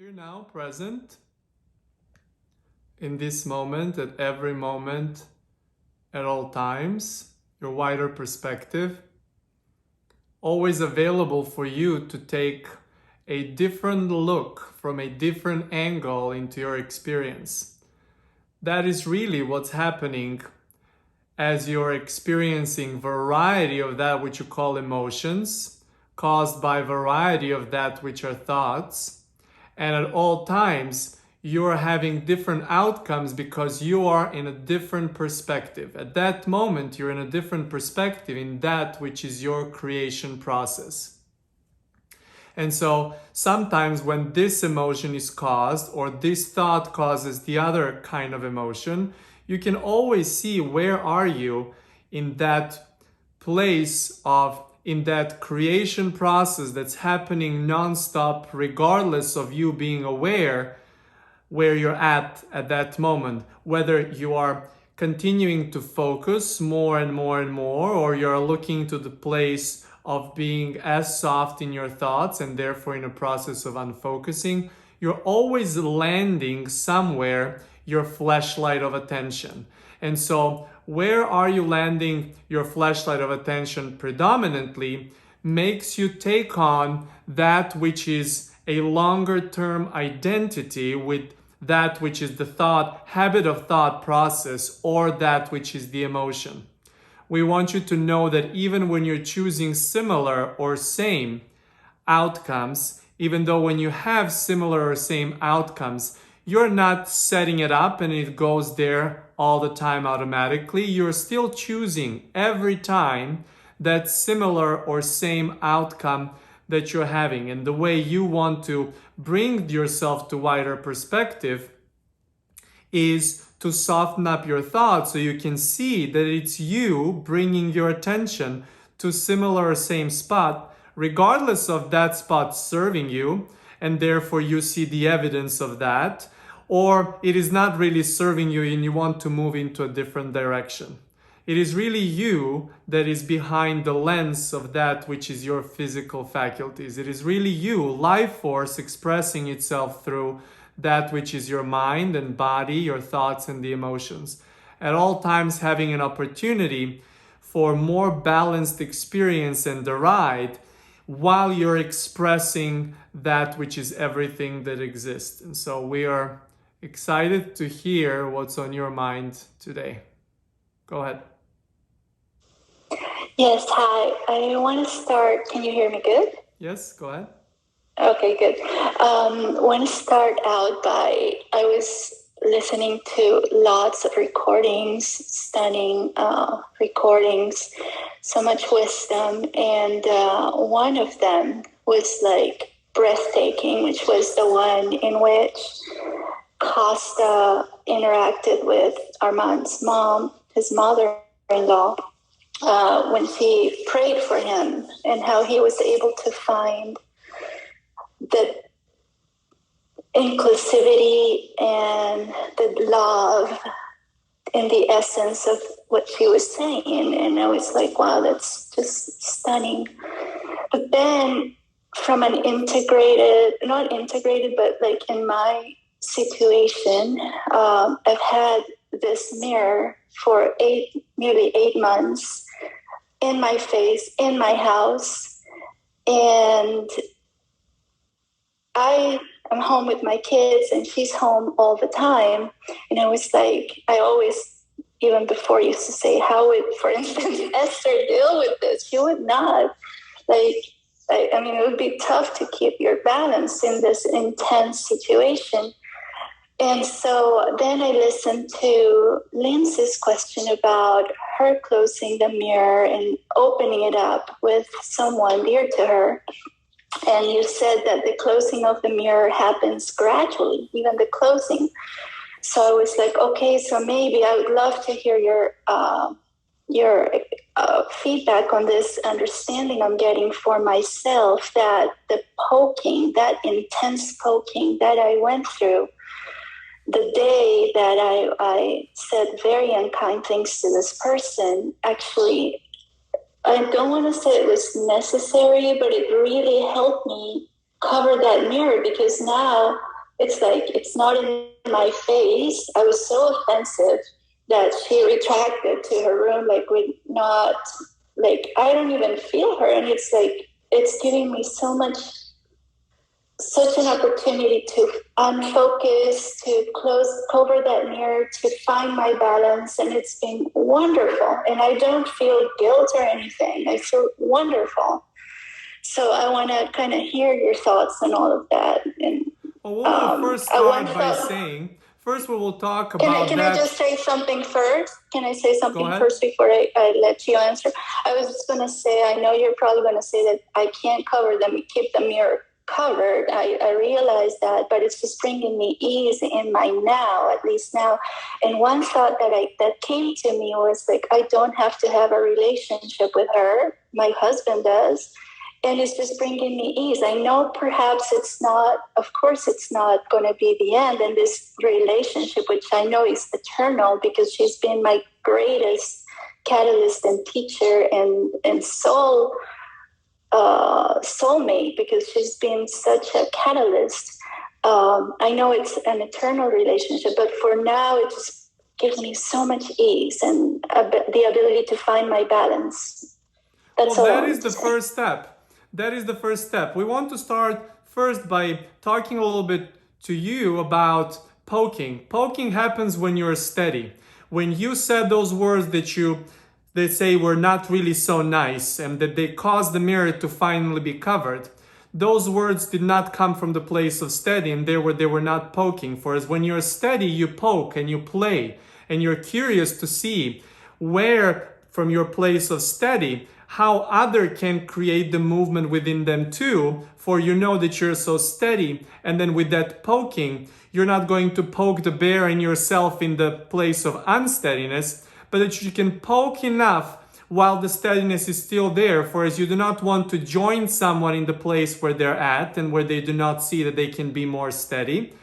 Here now, present, in this moment, at every moment, at all times, your wider perspective, always available for you to take a different look from a different angle into your experience. That is really what's happening as you're experiencing variety of that which you call emotions, caused by variety of that which are thoughts. And at all times, you are having different outcomes because you are in a different perspective. At that moment, you're in a different perspective in that which is your creation process. And so sometimes when this emotion is caused or this thought causes the other kind of emotion, you can always see where are you in that place of in that creation process that's happening nonstop, regardless of you being aware where you're at that moment, whether you are continuing to focus more and more and more, or you're looking to the place of being as soft in your thoughts and therefore in a process of unfocusing, you're always landing somewhere your flashlight of attention. And so where are you landing your flashlight of attention predominantly makes you take on that which is a longer term identity with that which is the thought, habit of thought process, or that which is the emotion. We want you to know that even when you're choosing similar or same outcomes, even though when you have similar or same outcomes, you're not setting it up and it goes there all the time automatically. You're still choosing every time that similar or same outcome that you're having. And the way you want to bring yourself to wider perspective is to soften up your thoughts so you can see that it's you bringing your attention to similar or same spot, regardless of that spot serving you, and therefore you see the evidence of that, or it is not really serving you and you want to move into a different direction. It is really you that is behind the lens of that which is your physical faculties. It is really you, life force, expressing itself through that which is your mind and body, your thoughts and the emotions. At all times having an opportunity for more balanced experience and the ride while you're expressing that which is everything that exists. And so we are excited to hear what's on your mind today. Go ahead. Yes, hi. I want to start. Can you hear me good? Yes, go ahead. Okay, good. Want to start out by, I was listening to lots of recordings, stunning recordings, so much wisdom. And one of them was like breathtaking, which was the one in which Kosta interacted with Armand's mom, his mother-in-law, when she prayed for him, and how he was able to find the inclusivity and the love in the essence of what she was saying. And I was like, wow, that's just stunning. But then from an not integrated, but like in my situation, I've had this mirror for nearly 8 months in my face, in my house. And I am home with my kids and she's home all the time. And I was like, I always, even before, used to say, how would, for instance, Esther deal with this? She would not. Like, I mean, it would be tough to keep your balance in this intense situation. And so then I listened to Lindsay's question about her closing the mirror and opening it up with someone dear to her. And you said that the closing of the mirror happens gradually, even the closing. So I was like, okay, so maybe I would love to hear your feedback on this understanding I'm getting for myself, that the poking, that intense poking that I went through the day that I said very unkind things to this person, actually, I don't want to say it was necessary, but it really helped me cover that mirror, because now it's like it's not in my face. I was so offensive that she retracted to her room, like with not, like I don't even feel her, and it's like it's giving me such an opportunity to unfocus, to cover that mirror, to find my balance, and it's been wonderful. And I don't feel guilt or anything. I feel wonderful. So I want to kind of hear your thoughts on all of that. And Well, we will first start by saying, first we will talk about Can I just say something first? Can I say something first before I let you answer? I was just going to say, I know you're probably going to say that I can't cover them, keep the mirror covered. I realize that, but it's just bringing me ease in my now, at least now. And one thought that came to me was like, I don't have to have a relationship with her. My husband does. And it's just bringing me ease. I know perhaps it's not, of course, it's not going to be the end. And this relationship, which I know is eternal because she's been my greatest catalyst and teacher and soulmate, because she's been such a catalyst. I know it's an eternal relationship, but for now, it just gives me so much ease and the ability to find my balance. That's all. That is the first step. That is the first step. We want to start first by talking a little bit to you about poking. Poking happens when you're steady. When you said those words that they say were not really so nice and that they caused the mirror to finally be covered, those words did not come from the place of steady, and they were not poking. For as when you're steady, you poke and you play and you're curious to see where from your place of steady how other can create the movement within them too, for you know that you're so steady. And then with that poking, you're not going to poke the bear and yourself in the place of unsteadiness, but that you can poke enough while the steadiness is still there, for as you do not want to join someone in the place where they're at and where they do not see that they can be more steady,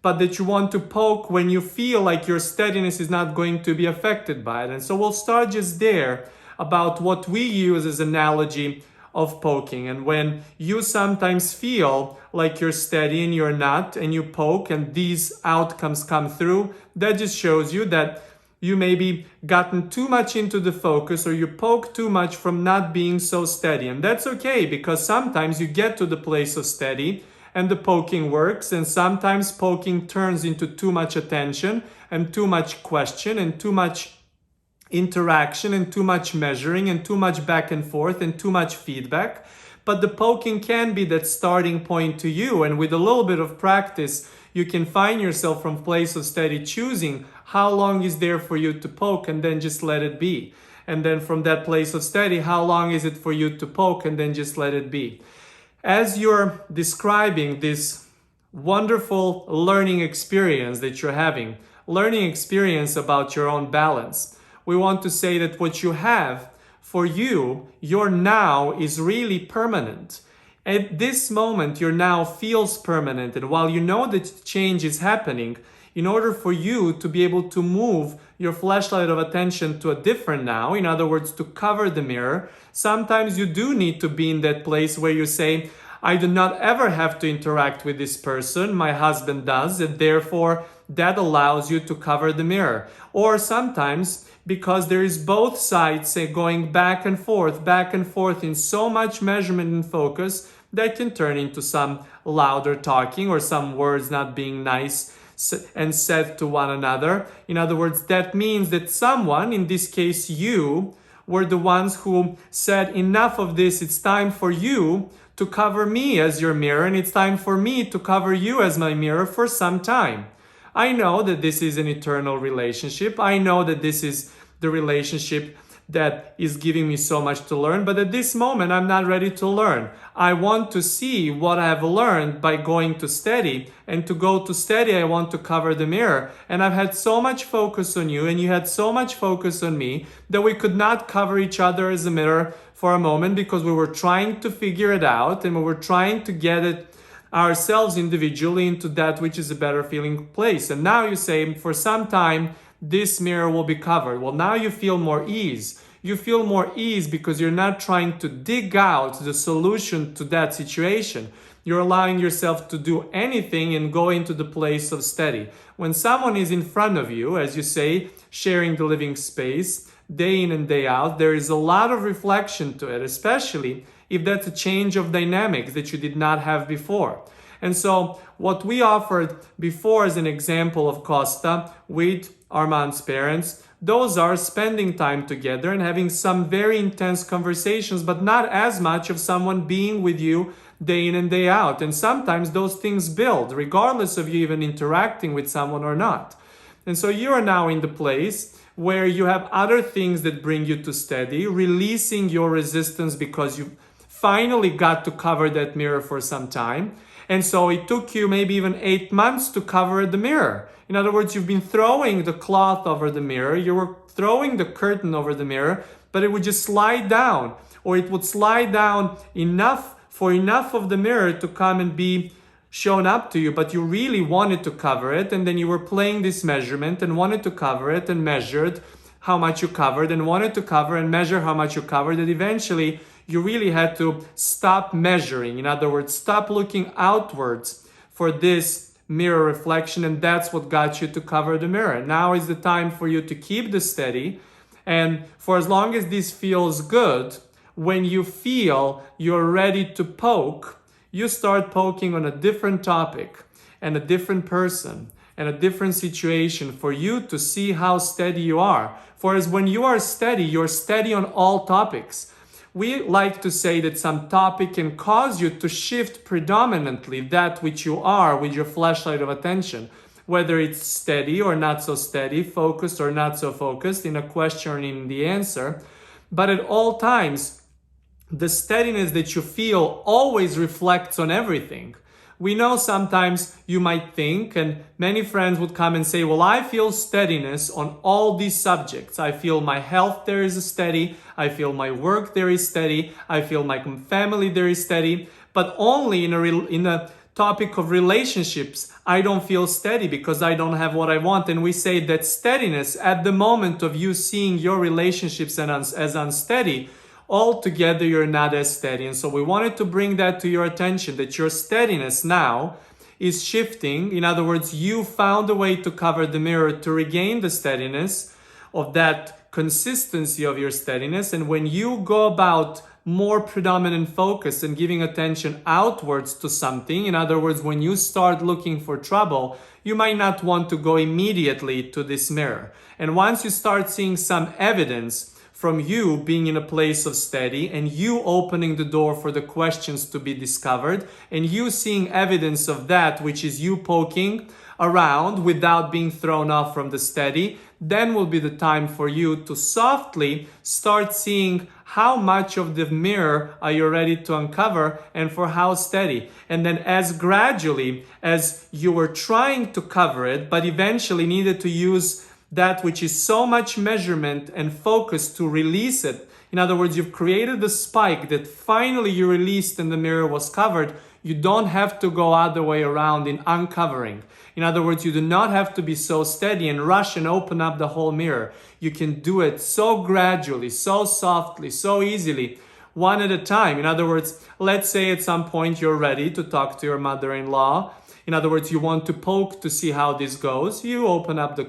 but that you want to poke when you feel like your steadiness is not going to be affected by it. And so we'll start just there about what we use as analogy of poking. And when you sometimes feel like you're steady and you're not, and you poke and these outcomes come through, that just shows you that you maybe gotten too much into the focus, or you poke too much from not being so steady. And that's okay, because sometimes you get to the place of steady and the poking works, and sometimes poking turns into too much attention and too much question and too much interaction and too much measuring and too much back and forth and too much feedback. But the poking can be that starting point to you, and with a little bit of practice you can find yourself from place of steady choosing how long is there for you to poke, and then just let it be. And then from that place of steady, how long is it for you to poke, and then just let it be. As you're describing this wonderful learning experience that you're having, learning experience about your own balance, we want to say that what you have for you, your now is really permanent. At this moment, your now feels permanent. And while you know that change is happening, in order for you to be able to move your flashlight of attention to a different now, in other words, to cover the mirror, sometimes you do need to be in that place where you say, I do not ever have to interact with this person, my husband does, and therefore that allows you to cover the mirror. Or sometimes, because there is both sides going back and forth in so much measurement and focus, that can turn into some louder talking or some words not being nice and said to one another. In other words, that means that someone, in this case you, were the ones who said, enough of this, it's time for you to cover me as your mirror, and it's time for me to cover you as my mirror for some time. I know that this is an eternal relationship. I know that this is the relationship that is giving me so much to learn, but at this moment I'm not ready to learn. I want to see what I have learned by going to steady, and to go to steady I want to cover the mirror. And I've had so much focus on you and you had so much focus on me that we could not cover each other as a mirror for a moment, because we were trying to figure it out and we were trying to get it ourselves individually into that which is a better feeling place. And now you say, for some time this mirror will be covered. Well, now you feel more ease. You feel more ease because you're not trying to dig out the solution to that situation. You're allowing yourself to do anything and go into the place of steady. When someone is in front of you, as you say, sharing the living space, day in and day out, there is a lot of reflection to it, especially if that's a change of dynamics that you did not have before. And so what we offered before as an example of Kosta with Armand's parents, those are spending time together and having some very intense conversations, but not as much of someone being with you day in and day out. And sometimes those things build, regardless of you even interacting with someone or not. And so you are now in the place where you have other things that bring you to steady, releasing your resistance because you finally got to cover that mirror for some time. And so it took you maybe even 8 months to cover the mirror. In other words, you've been throwing the cloth over the mirror, you were throwing the curtain over the mirror, but it would just slide down, or it would slide down enough of the mirror to come and be shown up to you, but you really wanted to cover it, and then you were playing this measurement and wanted to cover it and measured how much you covered and wanted to cover and measure how much you covered, and eventually you really had to stop measuring. In other words, stop looking outwards for this mirror reflection, and that's what got you to cover the mirror. Now is the time for you to keep the steady, and for as long as this feels good, when you feel you're ready to poke, you start poking on a different topic and a different person and a different situation for you to see how steady you are. For as when you are steady, you're steady on all topics. We like to say that some topic can cause you to shift predominantly that which you are with your flashlight of attention, whether it's steady or not so steady, focused or not so focused, in a question or in the answer. But at all times, the steadiness that you feel always reflects on everything. We know sometimes you might think, and many friends would come and say, well, I feel steadiness on all these subjects. I feel my health there is steady. I feel my work there is steady. I feel my family there is steady. But only in a topic of relationships, I don't feel steady because I don't have what I want. And we say that steadiness at the moment of you seeing your relationships as unsteady, altogether you're not as steady. And so we wanted to bring that to your attention, that your steadiness now is shifting. In other words, you found a way to cover the mirror to regain the steadiness of that consistency of your steadiness. And when you go about more predominant focus and giving attention outwards to something, in other words, when you start looking for trouble, you might not want to go immediately to this mirror. And once you start seeing some evidence from you being in a place of steady and you opening the door for the questions to be discovered and you seeing evidence of that, which is you poking around without being thrown off from the steady, then will be the time for you to softly start seeing how much of the mirror are you ready to uncover and for how steady. And then as gradually as you were trying to cover it, but eventually needed to use that which is so much measurement and focus to release it. In other words, you've created the spike that finally you released and the mirror was covered. You don't have to go other way around in uncovering. In other words, you do not have to be so steady and rush and open up the whole mirror. You can do it so gradually, so softly, so easily, one at a time. In other words, let's say at some point you're ready to talk to your mother-in-law. In other words, you want to poke to see how this goes. You open up the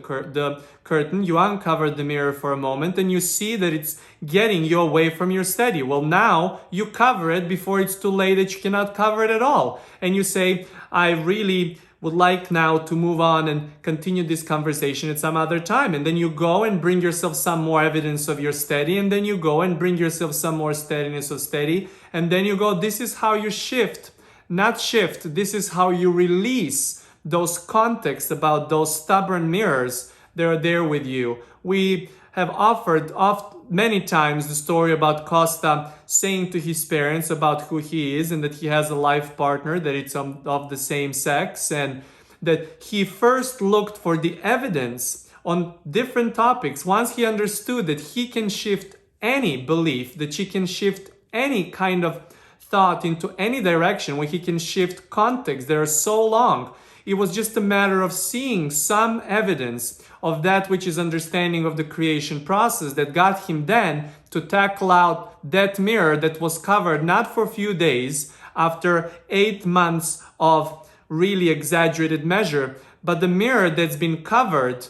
curtain, you uncover the mirror for a moment, and you see that it's getting you away from your steady. Well, now you cover it before it's too late that you cannot cover it at all. And you say, I really would like now to move on and continue this conversation at some other time. And then you go and bring yourself some more evidence of your steady. And then you go and bring yourself some more steadiness of steady. And then you go, this is how you shift. Not shift, this is how you release those contexts about those stubborn mirrors that are there with you. We have offered many times the story about Kosta saying to his parents about who he is and that he has a life partner, that it's of the same sex, and that he first looked for the evidence on different topics. Once he understood that he can shift any belief, that he can shift any kind of thought into any direction, where he can shift contexts that are so long. It was just a matter of seeing some evidence of that which is understanding of the creation process that got him then to tackle out that mirror that was covered not for a few days after 8 months of really exaggerated measure, but the mirror that's been covered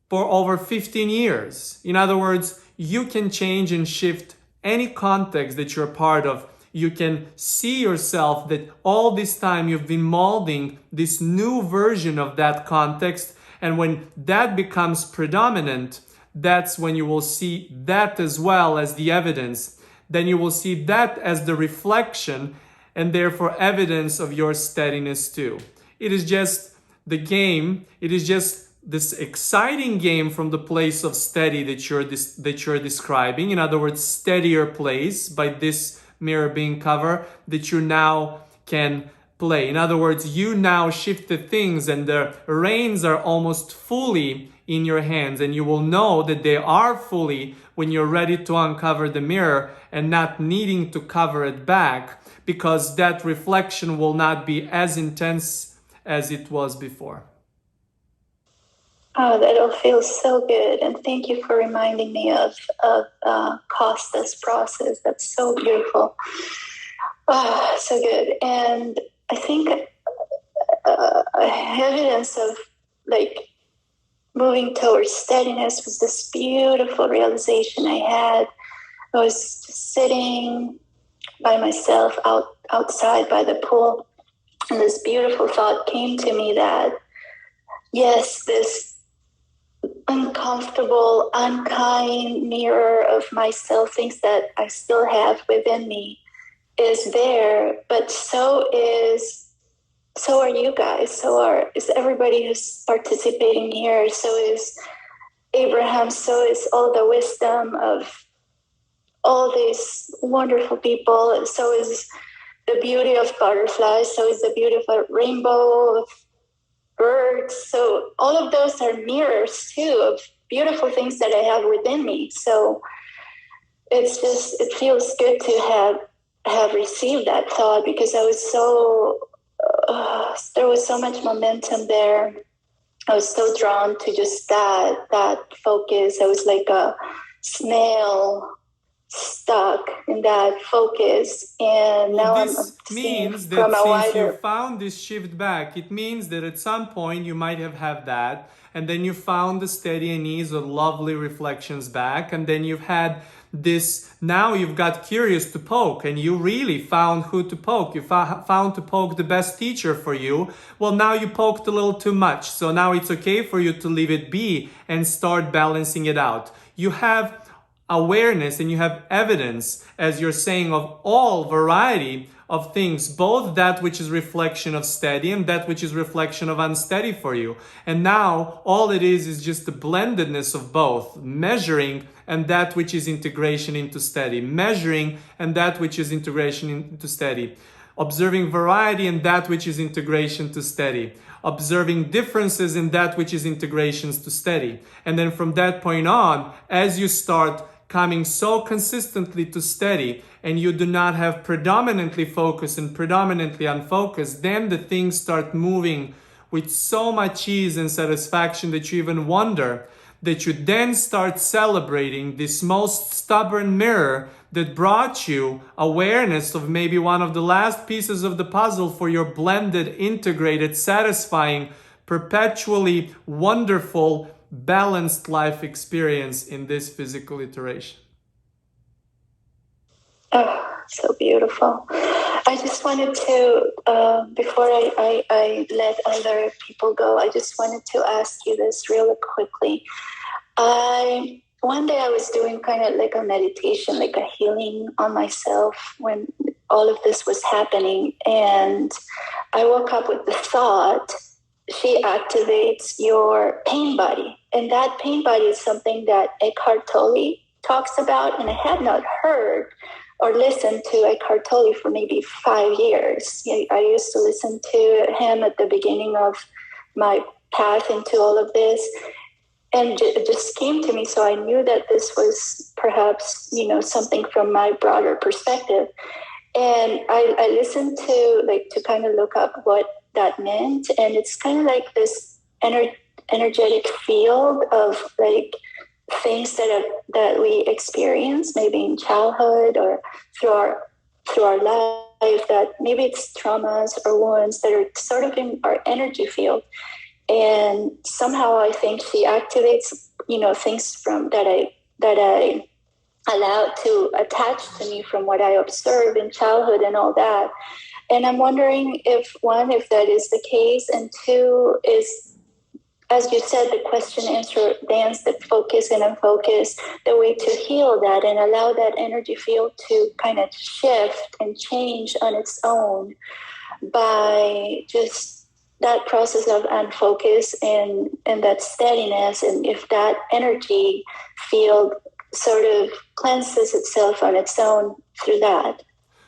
for over 15 years. In other words, you can change and shift any context that you're a part of. You can see yourself that all this time you've been molding this new version of that context. And when that becomes predominant, that's when you will see that as well as the evidence. Then you will see that as the reflection and therefore evidence of your steadiness too. It is just the game. It is just this exciting game from the place of steady that you're describing. In other words, steadier place by this mirror being covered that you now can play. In other words, you now shift the things and the reins are almost fully in your hands, and you will know that they are fully when you're ready to uncover the mirror and not needing to cover it back, because that reflection will not be as intense as it was before. Oh, that all feels so good. And thank you for reminding me of Kosta's process. That's so beautiful. Oh, so good. And I think evidence of like moving towards steadiness was this beautiful realization I had. I was just sitting by myself outside by the pool, and this beautiful thought came to me that, yes, this uncomfortable, unkind mirror of myself, things that I still have within me, is there, but so are you guys, is everybody who's participating here, so is Abraham, so is all the wisdom of all these wonderful people, and so is the beauty of butterflies, so is the beauty of a rainbow of birds. So all of those are mirrors too of beautiful things that I have within me. So it feels good to have received that thought, because I was there was so much momentum there. I was so drawn to just that focus. I was like a snail stuck in that focus, and now this means that since you found this shift back, it means that at some point you might have had that, and then you found the steady and ease of lovely reflections back, and then you've had this, now you've got curious to poke, and you really found who to poke. You found to poke the best teacher for you. Well, now you poked a little too much, so now it's okay for you to leave it be and start balancing it out. You have awareness and you have evidence, as you're saying, of all variety of things, both that which is reflection of steady and that which is reflection of unsteady for you. And now all it is just the blendedness of both, measuring and that which is integration into steady, measuring and that which is integration into steady, observing variety and that which is integration to steady, observing differences in that which is integrations to steady. And then from that point on, as you start coming so consistently to steady, and you do not have predominantly focus and predominantly unfocused, then the things start moving with so much ease and satisfaction that you even wonder, that you then start celebrating this most stubborn mirror that brought you awareness of maybe one of the last pieces of the puzzle for your blended, integrated, satisfying, perpetually wonderful, balanced life experience in this physical iteration. Oh, so beautiful. I just wanted to, before I let other people go, I just wanted to ask you this really quickly. One day I was doing kind of like a meditation, like a healing on myself when all of this was happening. And I woke up with the thought, she activates your pain body. And that pain body is something that Eckhart Tolle talks about. And I had not heard or listened to Eckhart Tolle for maybe 5 years. I used to listen to him at the beginning of my path into all of this. And it just came to me. So I knew that this was perhaps, something from my broader perspective. And I listened to kind of look up what that meant. And it's kind of like this energetic field of like things that we experience maybe in childhood or through our life. that maybe it's traumas or wounds that are sort of in our energy field. And somehow I think she activates, things from that I allowed to attach to me from what I observed in childhood and all that. And I'm wondering if that is the case, and two, is, as you said, the question answer dance, the focus and unfocus, the way to heal that and allow that energy field to kind of shift and change on its own by just that process of unfocus and that steadiness. And if that energy field sort of cleanses itself on its own through that.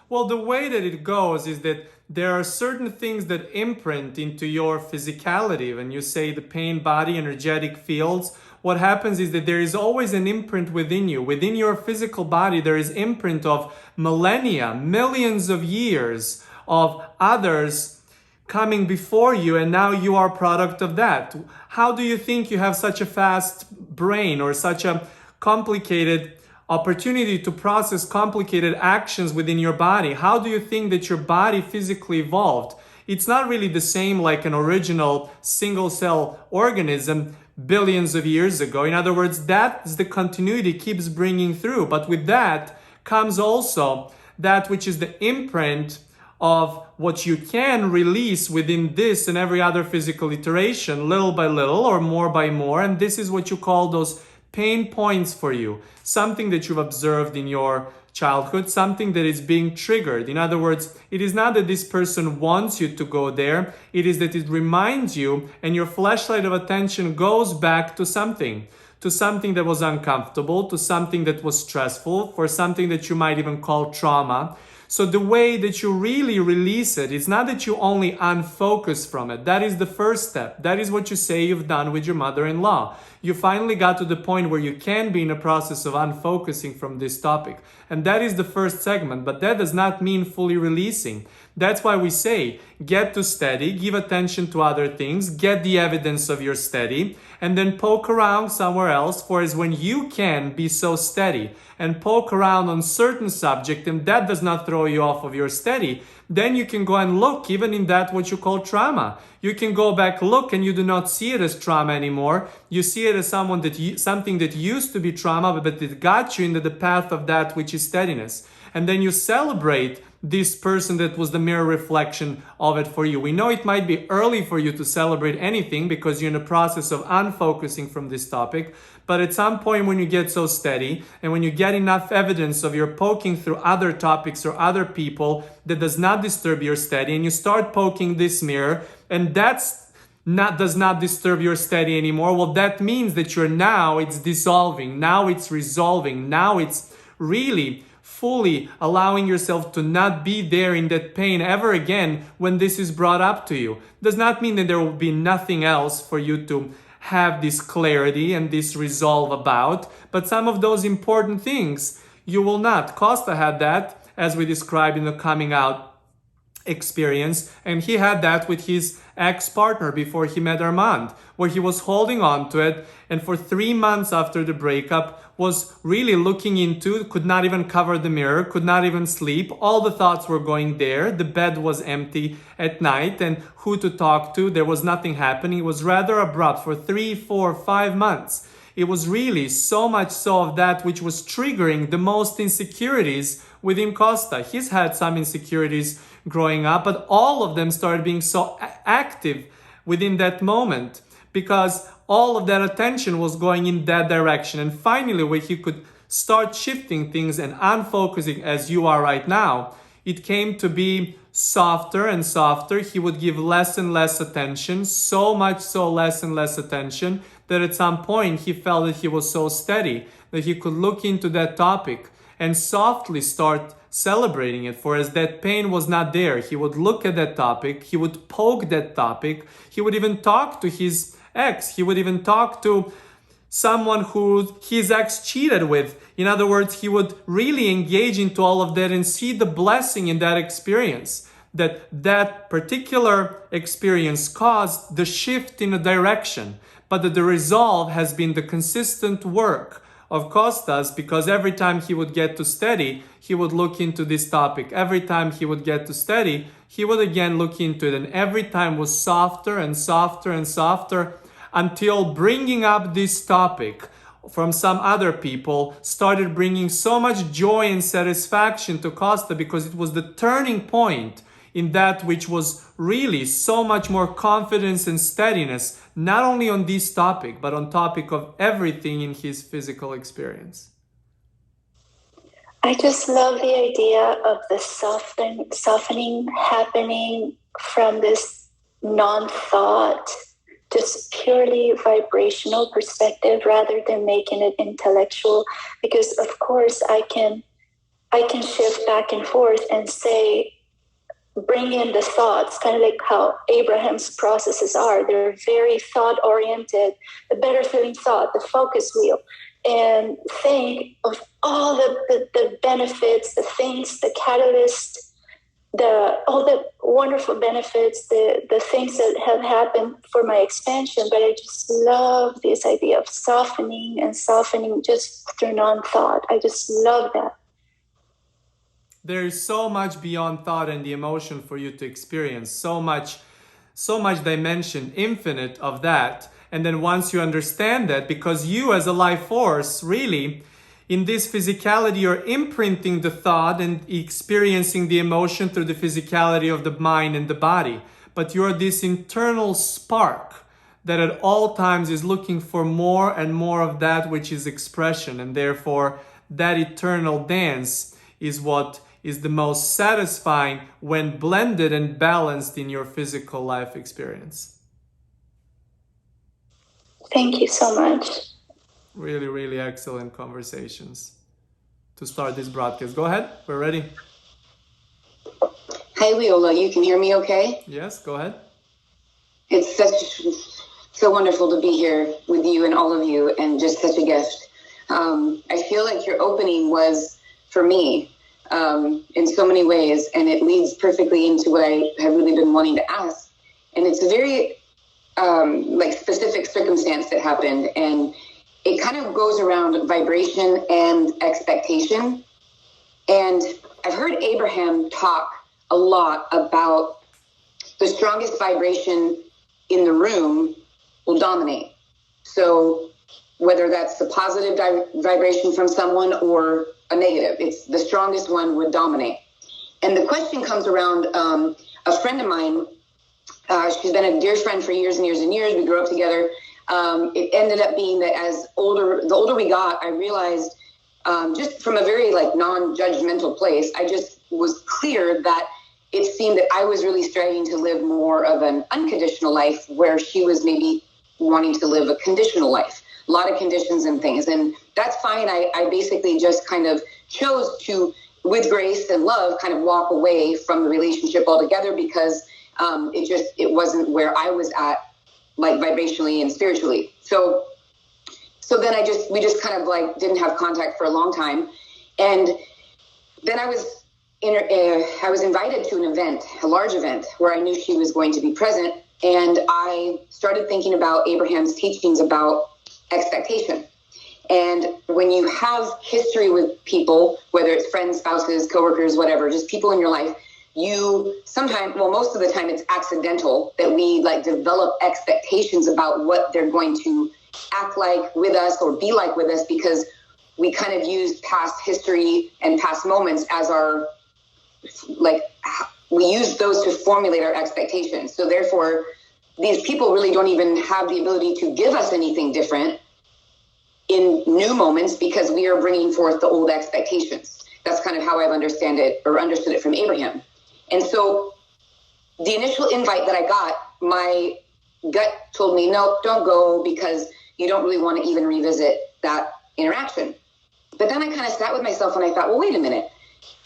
Well, the way that it goes is that there are certain things that imprint into your physicality. When you say the pain body, energetic fields, what happens is that there is always an imprint within you. Within your physical body, there is imprint of millennia, millions of years of others coming before you, and now you are a product of that. How do you think you have such a fast brain or such a complicated opportunity to process complicated actions within your body? How do you think that your body physically evolved? It's not really the same like an original single cell organism billions of years ago. In other words, that's the continuity keeps bringing through. But with that comes also that which is the imprint of what you can release within this and every other physical iteration, little by little or more by more. And this is what you call those pain points for you, something that you've observed in your childhood, something that is being triggered. In other words, it is not that this person wants you to go there, it is that it reminds you, and your flashlight of attention goes back to something that was uncomfortable, to something that was stressful, for something that you might even call trauma. So the way that you really release it is not that you only unfocus from it. That is the first step. That is what you say you've done with your mother-in-law. You finally got to the point where you can be in a process of unfocusing from this topic. And that is the first segment, but that does not mean fully releasing. That's why we say, get to steady, give attention to other things, get the evidence of your steady, and then poke around somewhere else, for as when you can be so steady and poke around on certain subject and that does not throw you off of your steady, then you can go and look even in that what you call trauma. You can go back, look, and you do not see it as trauma anymore. You see it as something that used to be trauma, but it got you into the path of that which is steadiness. And then you celebrate this person that was the mirror reflection of it for you. We know it might be early for you to celebrate anything because you're in the process of unfocusing from this topic. But at some point when you get so steady and when you get enough evidence of your poking through other topics or other people that does not disturb your steady, and you start poking this mirror and does not disturb your steady anymore, well, that means that it's dissolving, now it's resolving, now it's really fully allowing yourself to not be there in that pain ever again when this is brought up to you. Does not mean that there will be nothing else for you to have this clarity and this resolve about, but some of those important things you will not. Kosta had that, as we described in the coming out experience, and he had that with his ex-partner before he met Armand, where he was holding on to it, and for 3 months after the breakup was really looking into, could not even cover the mirror, could not even sleep. All the thoughts were going there. The bed was empty at night, and who to talk to, there was nothing happening. It was rather abrupt for 3, 4, 5 months. It was really so much so of that which was triggering the most insecurities within Kosta. He's had some insecurities growing up, but all of them started being so active within that moment because all of that attention was going in that direction. And finally, where he could start shifting things and unfocusing as you are right now, it came to be softer and softer. He would give less and less attention, so much so less and less attention, that at some point he felt that he was so steady that he could look into that topic and softly start celebrating it. For as that pain was not there, he would look at that topic, he would poke that topic, he would even talk to his ex, he would even talk to someone who his ex cheated with. In other words, he would really engage into all of that and see the blessing in that experience, that particular experience caused the shift in a direction, but that the resolve has been the consistent work of Kosta's, because every time he would get to study, he would look into this topic. Every time he would get to study, he would again look into it. And every time was softer and softer and softer, until bringing up this topic from some other people started bringing so much joy and satisfaction to Kosta, because it was the turning point in that which was really so much more confidence and steadiness, not only on this topic, but on topic of everything in his physical experience. I just love the idea of the softening happening from this non-thought, just purely vibrational perspective, rather than making it intellectual. Because of course I can shift back and forth and say, bring in the thoughts, kind of like how Abraham's processes are. They're very thought-oriented, the better feeling thought, the focus wheel, and think of all the benefits, the things, the catalyst, all the wonderful benefits, the things that have happened for my expansion. But I just love this idea of softening just through non-thought. I just love that. There is so much beyond thought and the emotion for you to experience, so much dimension, infinite of that. And then once you understand that, because you as a life force, really, in this physicality, you're imprinting the thought and experiencing the emotion through the physicality of the mind and the body. But you're this internal spark that at all times is looking for more and more of that which is expression. And therefore, that eternal dance is what is the most satisfying when blended and balanced in your physical life experience. Thank you so much. Really, really excellent conversations to start this broadcast. Go ahead, we're ready. Hi, Weola, you can hear me okay? Yes, go ahead. It's so wonderful to be here with you and all of you, and just such a gift. I feel like your opening was for me in so many ways, and it leads perfectly into what I have really been wanting to ask. And it's a very specific circumstance that happened, and it kind of goes around vibration and expectation. And I've heard Abraham talk a lot about the strongest vibration in the room will dominate. So whether that's a positive vibration from someone or a negative, it's the strongest one would dominate. And the question comes around a friend of mine. She's been a dear friend for years and years and years. We grew up together. It ended up being that the older we got, I realized just from a very non-judgmental place, I just was clear that it seemed that I was really striving to live more of an unconditional life, where she was maybe wanting to live a conditional life, a lot of conditions and things. And that's fine. I basically just kind of chose to, with grace and love, kind of walk away from the relationship altogether, because it wasn't where I was at, vibrationally and spiritually. So then we just kind of didn't have contact for a long time. And then I was invited to an event, a large event, where I knew she was going to be present. And I started thinking about Abraham's teachings about expectation. And when you have history with people, whether it's friends, spouses, coworkers, whatever, just people in your life, most of the time it's accidental that we develop expectations about what they're going to act like with us or be like with us, because we kind of use past history and past moments as our, we use those to formulate our expectations. So therefore, these people really don't even have the ability to give us anything different in new moments, because we are bringing forth the old expectations. That's kind of how I've understood it from Abraham. And so the initial invite that I got, my gut told me, no, don't go, because you don't really want to even revisit that interaction. But then I kind of sat with myself and I thought, well, wait a minute.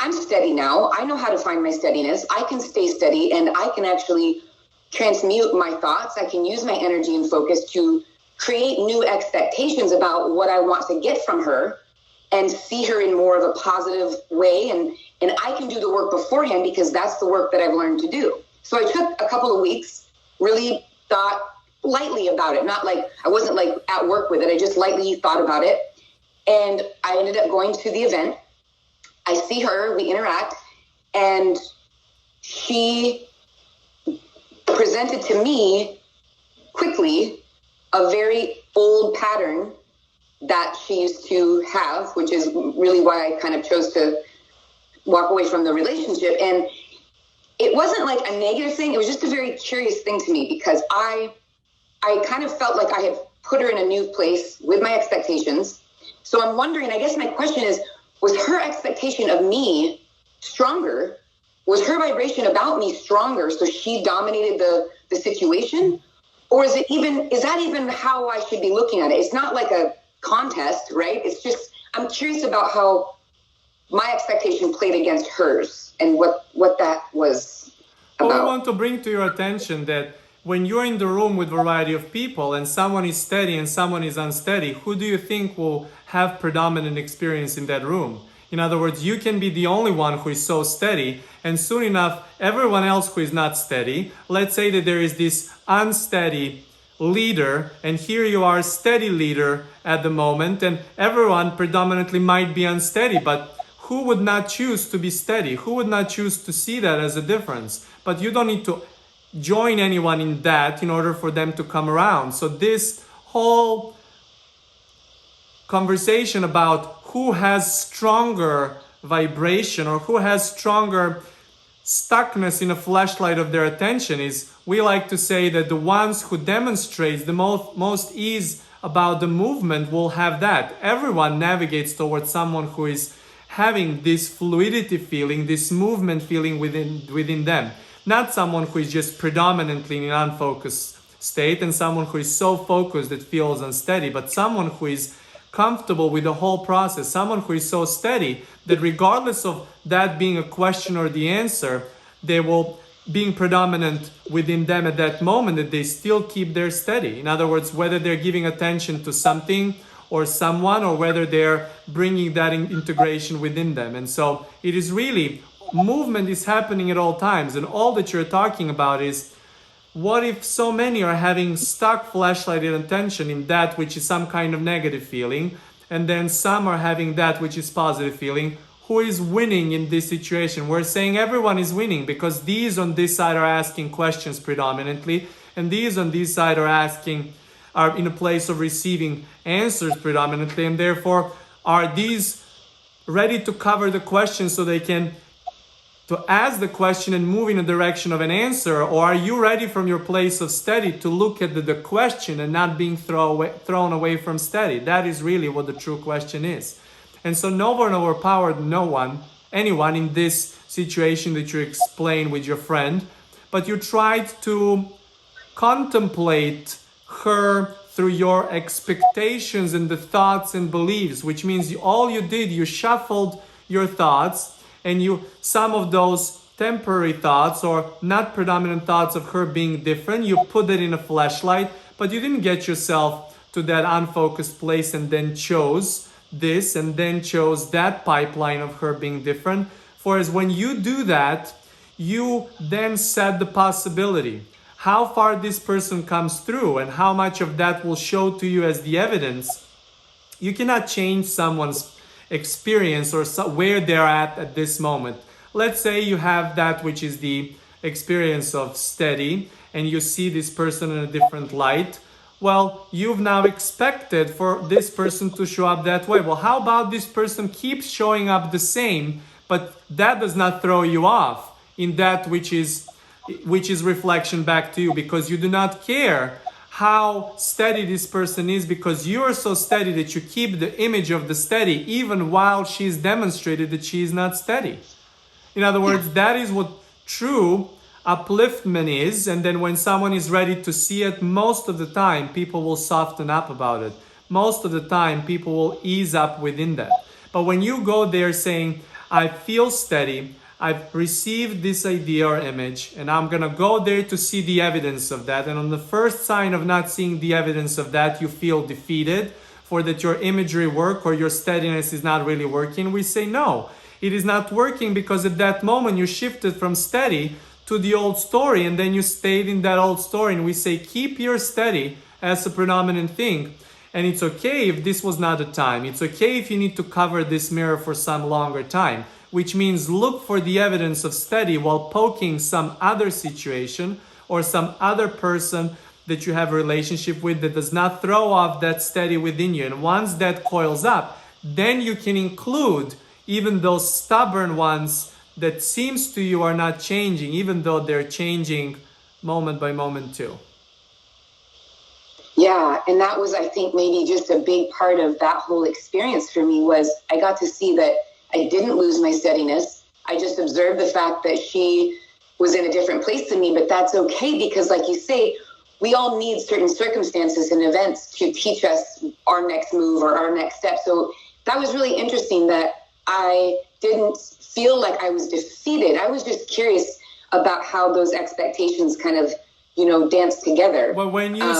I'm steady now. I know how to find my steadiness. I can stay steady, and I can actually transmute my thoughts. I can use my energy and focus to create new expectations about what I want to get from her, and see her in more of a positive way. And I can do the work beforehand, because that's the work that I've learned to do. So I took a couple of weeks, really thought lightly about it. Not I wasn't at work with it. I just lightly thought about it. And I ended up going to the event. I see her, we interact, and she presented to me quickly a very old pattern that she used to have, which is really why I kind of chose to walk away from the relationship. And it wasn't like a negative thing. It was just a very curious thing to me, because I kind of felt like I had put her in a new place with my expectations. So I'm wondering, I guess my question is, was her expectation of me stronger? Was her vibration about me stronger, so she dominated the situation? Or is that even how I should be looking at it? It's not like a contest, right? It's just, I'm curious about how my expectation played against hers and what that was about. Well, I want to bring to your attention that when you're in the room with a variety of people and someone is steady and someone is unsteady, who do you think will have predominant experience in that room? In other words, you can be the only one who is so steady, and soon enough, everyone else who is not steady, let's say that there is this unsteady leader, and here you are, steady leader at the moment, and everyone predominantly might be unsteady, but who would not choose to be steady? Who would not choose to see that as a difference? But you don't need to join anyone in that in order for them to come around. So this whole conversation about who has stronger vibration or who has stronger stuckness in a flashlight of their attention is, we like to say that the ones who demonstrates the most ease about the movement will have that. Everyone navigates towards someone who is having this fluidity feeling, this movement feeling within them. Not someone who is just predominantly in an unfocused state and someone who is so focused that feels unsteady, but someone who is comfortable with the whole process, someone who is so steady that regardless of that being a question or the answer, they will being predominant within them at that moment, that they still keep their steady. In other words, whether they're giving attention to something or someone, or whether they're bringing that integration within them. And so it is really, movement is happening at all times, and all that you're talking about is, what if so many are having stuck flashlighted attention in that which is some kind of negative feeling, and then some are having that which is positive feeling? Who is winning in this situation? We're saying everyone is winning, because these on this side are asking questions predominantly, and these on this side are in a place of receiving answers predominantly, and therefore are these ready to cover the question so they can to ask the question and move in a direction of an answer? Or are you ready from your place of steady to look at the question and not being thrown away from steady? That is really what the true question is. And so no one overpowered anyone in this situation that you explained with your friend, but you tried to contemplate her through your expectations and the thoughts and beliefs, which means you shuffled your thoughts, and some of those temporary thoughts or not predominant thoughts of her being different, you put it in a flashlight, but you didn't get yourself to that unfocused place and then chose this and then chose that pipeline of her being different. Whereas when you do that, you then set the possibility. How far this person comes through and how much of that will show to you as the evidence. You cannot change someone's experience or where they're at this moment. Let's say you have that which is the experience of steady and you see this person in a different light. Well, you've now expected for this person to show up that way. Well, how about this person keeps showing up the same, but that does not throw you off in that which is reflection back to you, because you do not care how steady this person is, because you are so steady that you keep the image of the steady even while she's demonstrated that she is not steady. In other words, that is what true upliftment is. And then when someone is ready to see it, most of the time people will soften up about it. Most of the time people will ease up within that. But when you go there saying, I feel steady, I've received this idea or image, and I'm gonna go there to see the evidence of that. And on the first sign of not seeing the evidence of that, you feel defeated, for that your imagery work or your steadiness is not really working. We say, no, it is not working, because at that moment you shifted from steady to the old story, and then you stayed in that old story. And we say, keep your steady as a predominant thing. And it's okay if this was not the time. It's okay if you need to cover this mirror for some longer time, which means look for the evidence of steady while poking some other situation or some other person that you have a relationship with that does not throw off that steady within you. And once that coils up, then you can include even those stubborn ones that seems to you are not changing, even though they're changing moment by moment too. Yeah, and that was, I think, maybe just a big part of that whole experience for me was I got to see that I didn't lose my steadiness. I just observed the fact that she was in a different place than me, but that's okay because, like you say, we all need certain circumstances and events to teach us our next move or our next step. So that was really interesting that I didn't feel like I was defeated. I was just curious about how those expectations kind of, dance together. Well, when you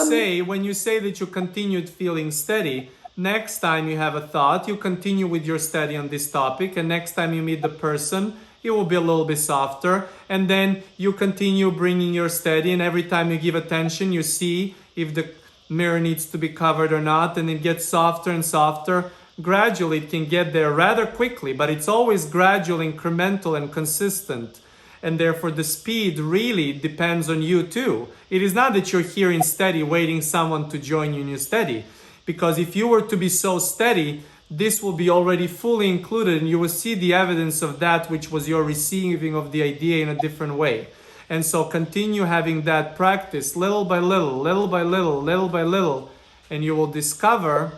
say that you continued feeling steady, next time you have a thought, you continue with your study on this topic, and next time you meet the person, it will be a little bit softer, and then you continue bringing your steady, and every time you give attention, you see if the mirror needs to be covered or not, and it gets softer and softer. Gradually, it can get there rather quickly, but it's always gradual, incremental, and consistent. And therefore the speed really depends on you too. It is not that you're here in steady waiting someone to join you in your steady. Because if you were to be so steady, this will be already fully included and you will see the evidence of that which was your receiving of the idea in a different way. And so continue having that practice little by little, little by little, little by little, and you will discover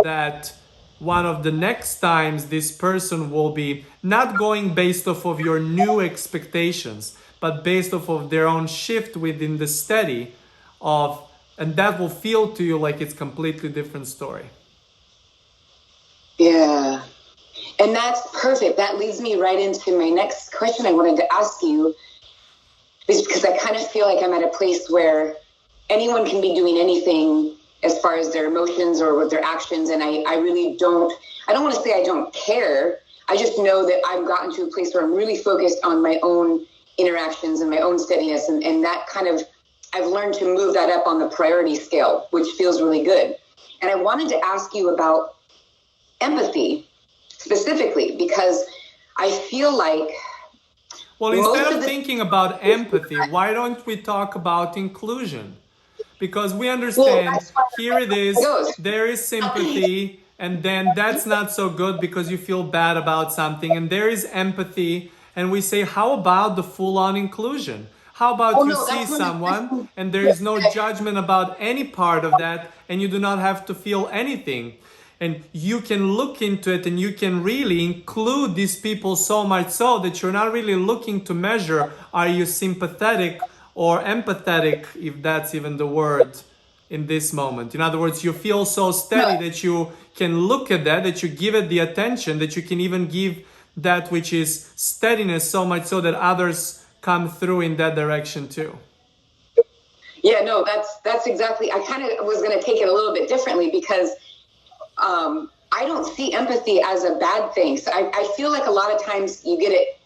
that one of the next times this person will be not going based off of your new expectations, but based off of their own shift within the steady of, and that will feel to you like it's completely different story. Yeah. And that's perfect. That leads me right into my next question I wanted to ask you, is because I kind of feel like I'm at a place where anyone can be doing anything as far as their emotions or with their actions. And I don't want to say I don't care. I just know that I've gotten to a place where I'm really focused on my own interactions and my own steadiness. And that kind of, I've learned to move that up on the priority scale, which feels really good. And I wanted to ask you about empathy specifically, because I feel like... Well, instead of thinking about empathy, why don't we talk about inclusion? Because we understand, here it is, there is sympathy, and then that's not so good because you feel bad about something, and there is empathy, and we say, how about the full-on inclusion? How about you see someone, and there is no judgment about any part of that, and you do not have to feel anything. And you can look into it, and you can really include these people so much so that you're not really looking to measure, are you sympathetic or empathetic, if that's even the word in this moment. In other words, you feel so steady that you can look at that you give it the attention, that you can even give that which is steadiness so much so that others come through in that direction too. Yeah, no, that's exactly, I kind of was going to take it a little bit differently because I don't see empathy as a bad thing. So I feel like a lot of times you get it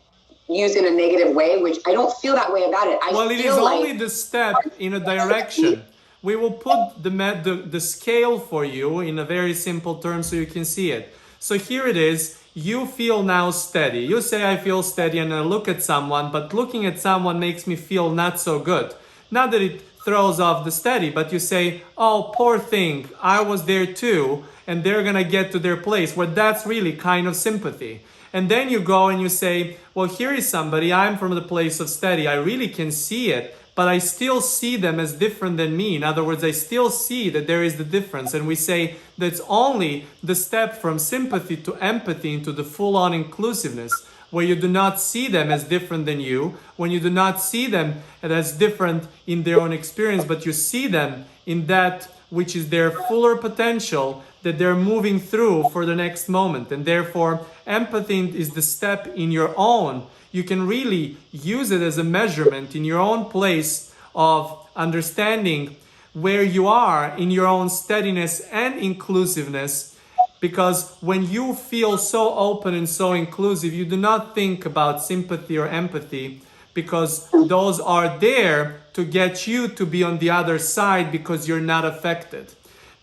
used in a negative way, which I don't feel that way about it. It is only the step in a direction. We will put the scale for you in a very simple term so you can see it. So here it is. You feel now steady. You say, I feel steady, and I look at someone, but looking at someone makes me feel not so good. Not that it throws off the steady, but you say, oh, poor thing, I was there too, and they're gonna get to their place. Well, that's really kind of sympathy. And then you go and you say, well, here is somebody, I'm from the place of steady, I really can see it, but I still see them as different than me. In other words, I still see that there is the difference. And we say that's only the step from sympathy to empathy into the full-on inclusiveness, where you do not see them as different than you, when you do not see them as different in their own experience, but you see them in that which is their fuller potential that they're moving through for the next moment. And therefore, empathy is the step in your own. You can really use it as a measurement in your own place of understanding where you are in your own steadiness and inclusiveness. Because when you feel so open and so inclusive, you do not think about sympathy or empathy, because those are there to get you to be on the other side because you're not affected.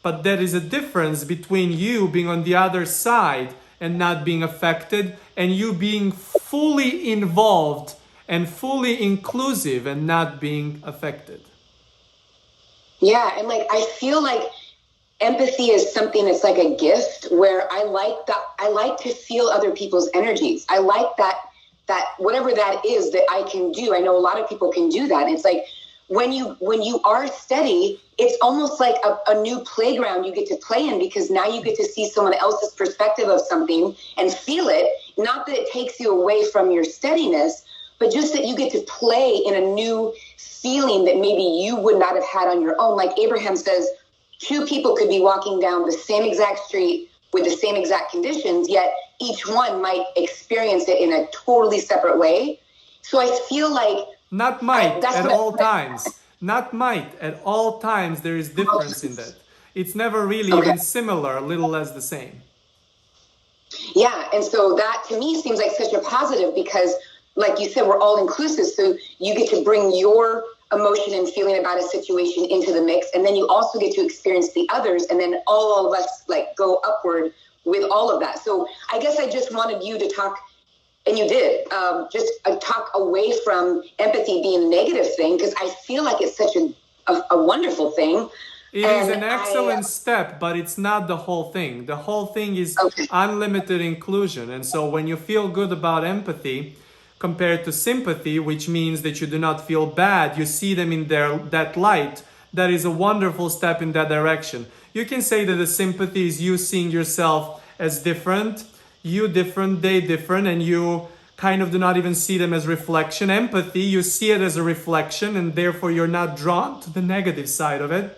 but there is a difference between you being on the other side and not being affected, and you being fully involved and fully inclusive and not being affected. Yeah, and like I feel like empathy is something that's like a gift, where I like to feel other people's energies. I like that whatever that is that I can do. I know a lot of people can do that. It's like when you are steady, it's almost like a new playground you get to play in, because now you get to see someone else's perspective of something and feel it. Not that it takes you away from your steadiness, but just that you get to play in a new feeling that maybe you would not have had on your own. Like Abraham says, two people could be walking down the same exact street with the same exact conditions, yet each one might experience it in a totally separate way. So I feel like not might at all times. Not might at all times. There is difference in that. It's never really even similar, little less the same. Yeah, and so that to me seems like such a positive, because like you said, we're all inclusive. So you get to bring your emotion and feeling about a situation into the mix, and then you also get to experience the others, and then all of us like go upward with all of that. So I guess I just wanted you to talk, and you did, just talk away from empathy being a negative thing, because I feel like it's such a wonderful thing. It is an excellent step, but it's not the whole thing. The whole thing is unlimited inclusion. And so when you feel good about empathy compared to sympathy, which means that you do not feel bad, you see them in that light, that is a wonderful step in that direction. You can say that the sympathy is you seeing yourself as different, you different, they different, and you kind of do not even see them as reflection. Empathy, you see it as a reflection, and therefore you're not drawn to the negative side of it,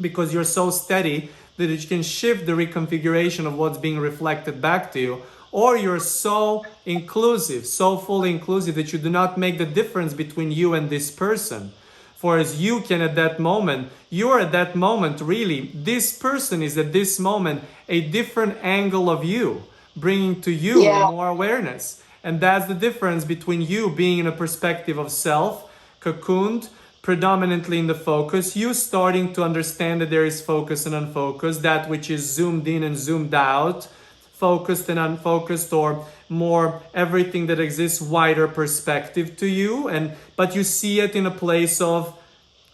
because you're so steady that you can shift the reconfiguration of what's being reflected back to you. Or you're so inclusive, so fully inclusive, that you do not make the difference between you and this person. For as you can at that moment, you are at that moment really, this person is at this moment a different angle of you, bringing to you more awareness. And that's the difference between you being in a perspective of self, cocooned, predominantly in the focus, you starting to understand that there is focus and unfocused, that which is zoomed in and zoomed out, focused and unfocused, or more everything that exists, wider perspective to you, but you see it in a place of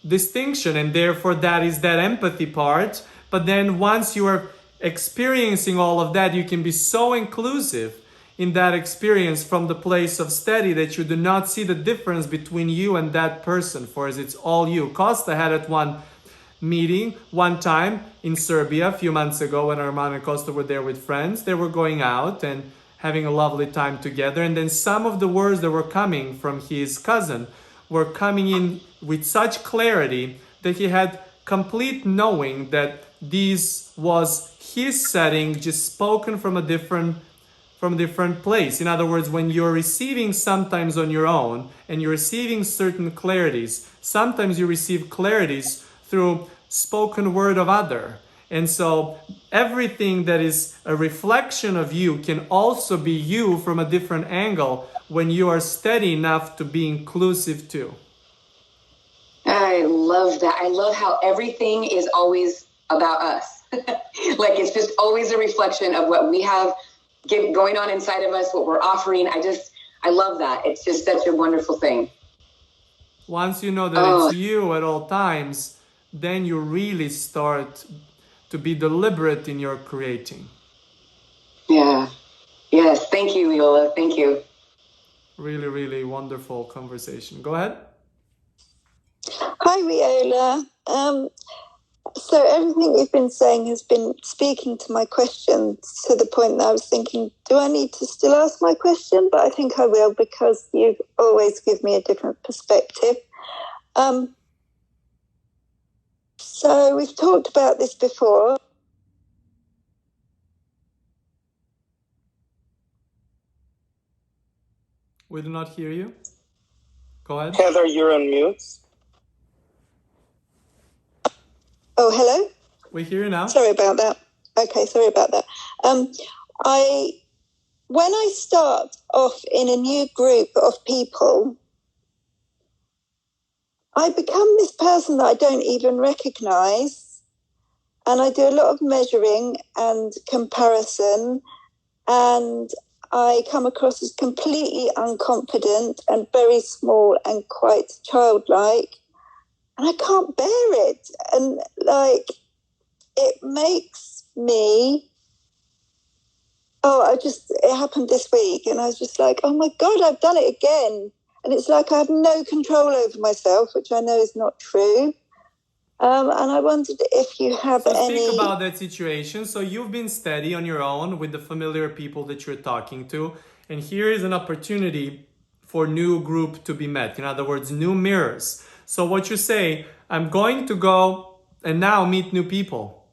distinction, and therefore that is that empathy part. But then once you are experiencing all of that, you can be so inclusive in that experience from the place of steady that you do not see the difference between you and that person, for as it's all you. Kosta had at one meeting one time in Serbia a few months ago when Arman and Kosta were there with friends. They were going out and having a lovely time together, and then some of the words that were coming from his cousin were coming in with such clarity that he had complete knowing that this was his setting, just spoken from a different place. In other words, when you're receiving sometimes on your own and you're receiving certain clarities, sometimes you receive clarities through spoken word of other. And so everything that is a reflection of you can also be you from a different angle when you are steady enough to be inclusive too. I love that. I love how everything is always about us. Like it's just always a reflection of what we have going on inside of us, what we're offering. I love that. It's just such a wonderful thing. Once you know that it's you at all times, then you really start to be deliberate in your creating. Yeah. Yes. Thank you, Weola. Thank you. Really, really wonderful conversation. Go ahead. Hi, Weola. So everything you've been saying has been speaking to my question, to the point that I was thinking, do I need to still ask my question? But I think I will, because you always give me a different perspective. So we've talked about this before. We do not hear you. Go ahead. Heather, you're on mute. Oh, hello? We hear you now. Sorry about that. Okay, sorry about that. When I start off in a new group of people, I become this person that I don't even recognize. And I do a lot of measuring and comparison, and I come across as completely unconfident and very small and quite childlike. And I can't bear it. And like, it makes me, it happened this week. And I was just like, oh my God, I've done it again. And it's like I have no control over myself, which I know is not true. And I wondered if you have any... Speak about that situation. So you've been steady on your own with the familiar people that you're talking to. And here is an opportunity for new group to be met. In other words, new mirrors. So what you say, I'm going to go and now meet new people.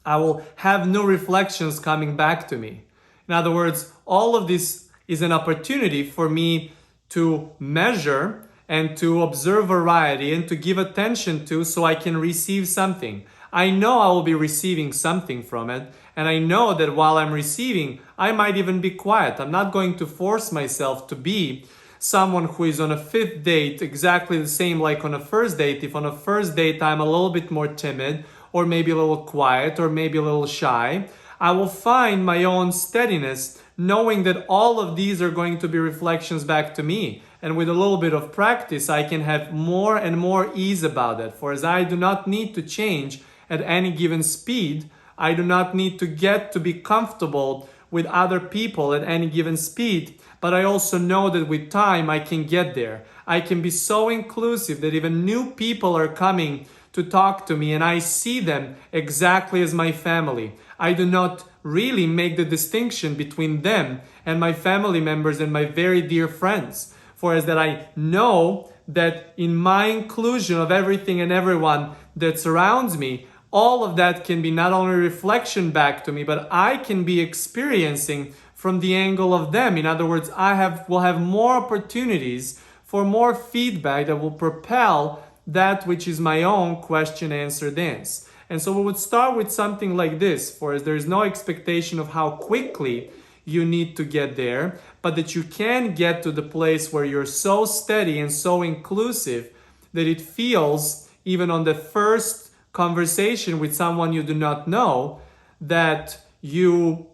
I will have new reflections coming back to me. In other words, all of this is an opportunity for me to measure and to observe variety and to give attention to, so I can receive something. I know I will be receiving something from it, and I know that while I'm receiving, I might even be quiet. I'm not going to force myself to be someone who is on a fifth date exactly the same like on a first date. If on a first date I'm a little bit more timid, or maybe a little quiet, or maybe a little shy, I will find my own steadiness, knowing that all of these are going to be reflections back to me. And with a little bit of practice, I can have more and more ease about it. For as I do not need to change at any given speed, I do not need to get to be comfortable with other people at any given speed, but I also know that with time I can get there. I can be so inclusive that even new people are coming to talk to me and I see them exactly as my family. I do not really make the distinction between them and my family members and my very dear friends. For as that I know that in my inclusion of everything and everyone that surrounds me, all of that can be not only reflection back to me, but I can be experiencing from the angle of them. In other words, will have more opportunities for more feedback that will propel that which is my own question answer dance. And so we would start with something like this, for as there is no expectation of how quickly you need to get there, but that you can get to the place where you're so steady and so inclusive that it feels, even on the first conversation with someone you do not know, that you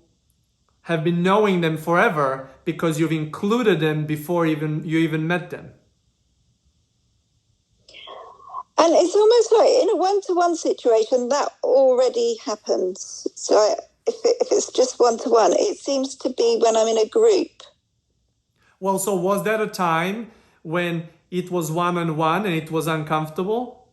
have been knowing them forever because you've included them before you even met them. And it's almost like in a one-to-one situation that already happens. So if it's just one-to-one, it seems to be when I'm in a group. Well, so was that a time when it was one-on-one and it was uncomfortable?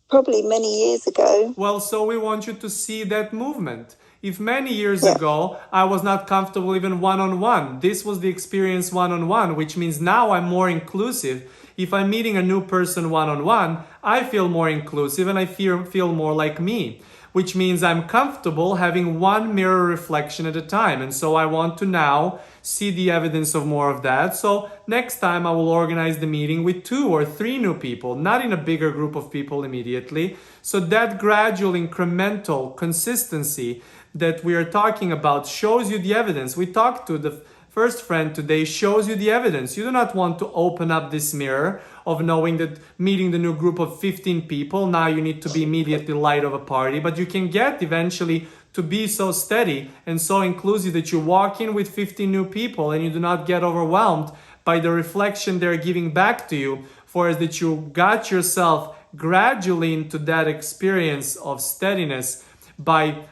Probably many years ago. Well, so we want you to see that movement. If many years ago I was not comfortable even one-on-one, this was the experience one-on-one, which means now I'm more inclusive. If I'm meeting a new person one-on-one, I feel more inclusive and I feel more like me, which means I'm comfortable having one mirror reflection at a time. And so I want to now see the evidence of more of that. So next time I will organize the meeting with 2 or 3 new people, not in a bigger group of people immediately. So that gradual incremental consistency that we are talking about shows you the evidence. We talked to the first friend today, shows you the evidence. You do not want to open up this mirror of knowing that meeting the new group of 15 people, now you need to be immediately light of a party, but you can get eventually to be so steady and so inclusive that you walk in with 15 new people and you do not get overwhelmed by the reflection they're giving back to you, for as that you got yourself gradually into that experience of steadiness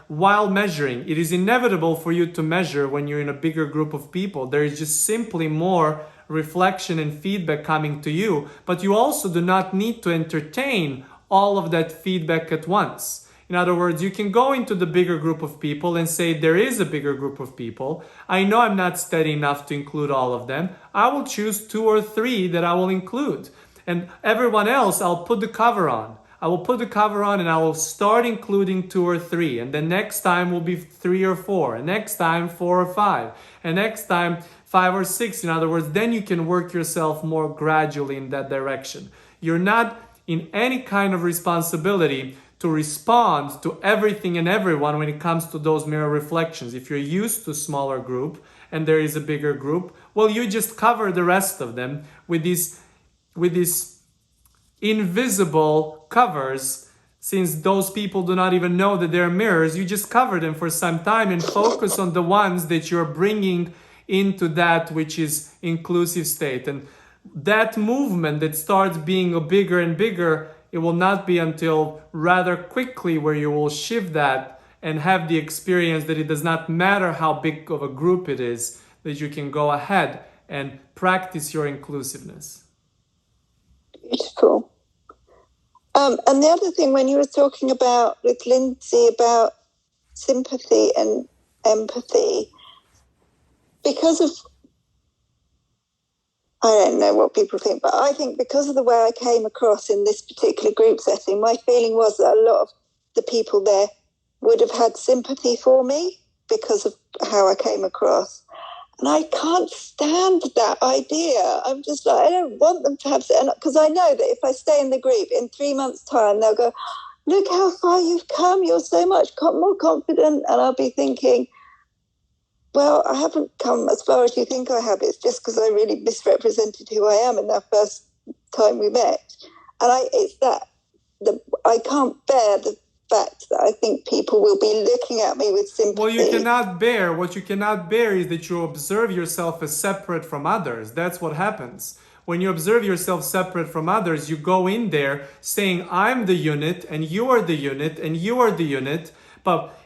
while measuring. It is inevitable for you to measure when you're in a bigger group of people. There is just simply more reflection and feedback coming to you, but you also do not need to entertain all of that feedback at once. In other words, you can go into the bigger group of people and say, there is a bigger group of people. I know I'm not steady enough to include all of them. I will choose 2 or 3 that I will include. And everyone else, I'll put the cover on. I will put the cover on and I will start including 2 or 3. And the next time will be 3 or 4. And next time 4 or 5. And next time 5 or 6. In other words, then you can work yourself more gradually in that direction. You're not in any kind of responsibility to respond to everything and everyone when it comes to those mirror reflections. If you're used to a smaller group and there is a bigger group, well, you just cover the rest of them with this invisible covers. Since those people do not even know that they're mirrors, you just cover them for some time and focus on the ones that you're bringing into that which is inclusive state. And that movement that starts being a bigger and bigger, it will not be until rather quickly where you will shift that and have the experience that it does not matter how big of a group it is, that you can go ahead and practice your inclusiveness. Beautiful. And the other thing, when you were talking about with Lindsay about sympathy and empathy, because of, I don't know what people think, but I think because of the way I came across in this particular group setting, my feeling was that a lot of the people there would have had sympathy for me because of how I came across. And I can't stand that idea. I'm just like, I don't want them to have, because I know that if I stay in the group in 3 months' time, they'll go, look how far you've come. You're so much more confident. And I'll be thinking, well, I haven't come as far as you think I have. It's just because I really misrepresented who I am in that first time we met. And I can't bear the fact that I think people will be looking at me with sympathy. What you cannot bear is that you observe yourself as separate from others. That's what happens. When you observe yourself separate from others, you go in there saying, I'm the unit, and you are the unit, and you are the unit,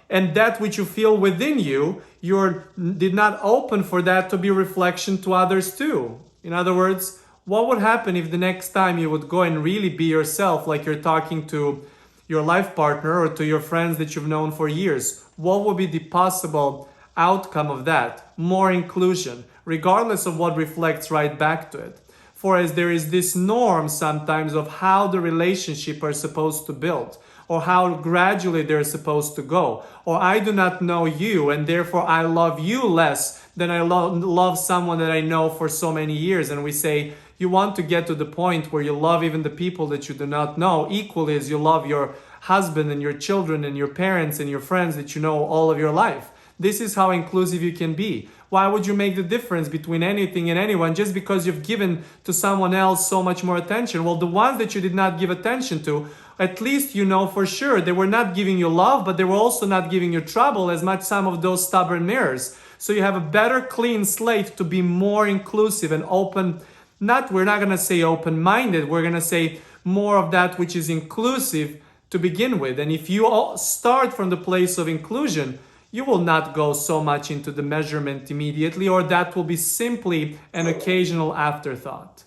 and that which you feel within you, you did not open for that to be reflection to others too. In other words, what would happen if the next time you would go and really be yourself, like you're talking to your life partner or to your friends that you've known for years? What would be the possible outcome of that? More inclusion, regardless of what reflects right back to it. For as there is this norm sometimes of how the relationship are supposed to build, or how gradually they're supposed to go, or I do not know you and therefore I love you less than I love someone that I know for so many years. And we say, you want to get to the point where you love even the people that you do not know equally as you love your husband and your children and your parents and your friends that you know all of your life. This is how inclusive you can be. Why would you make the difference between anything and anyone just because you've given to someone else so much more attention? Well, the ones that you did not give attention to, at least you know for sure they were not giving you love, but they were also not giving you trouble as much, some of those stubborn mirrors. So you have a better clean slate to be more inclusive and open. We're not going to say open-minded, we're going to say more of that which is inclusive to begin with. And if you all start from the place of inclusion, you will not go so much into the measurement immediately, or that will be simply an occasional afterthought.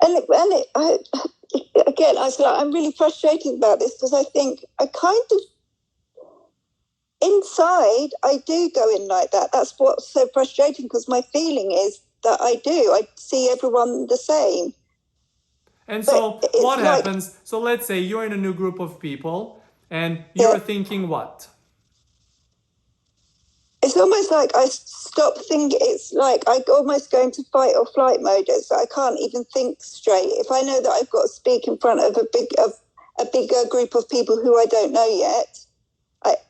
I'm really frustrated about this because I think I kind of, inside, I do go in like that. That's what's so frustrating, because my feeling is that I see everyone the same. And so what happens? So let's say you're in a new group of people and you're thinking what? It's almost like I stop thinking. It's like I almost go into fight or flight mode. So I can't even think straight. If I know that I've got to speak in front of a bigger group of people who I don't know yet,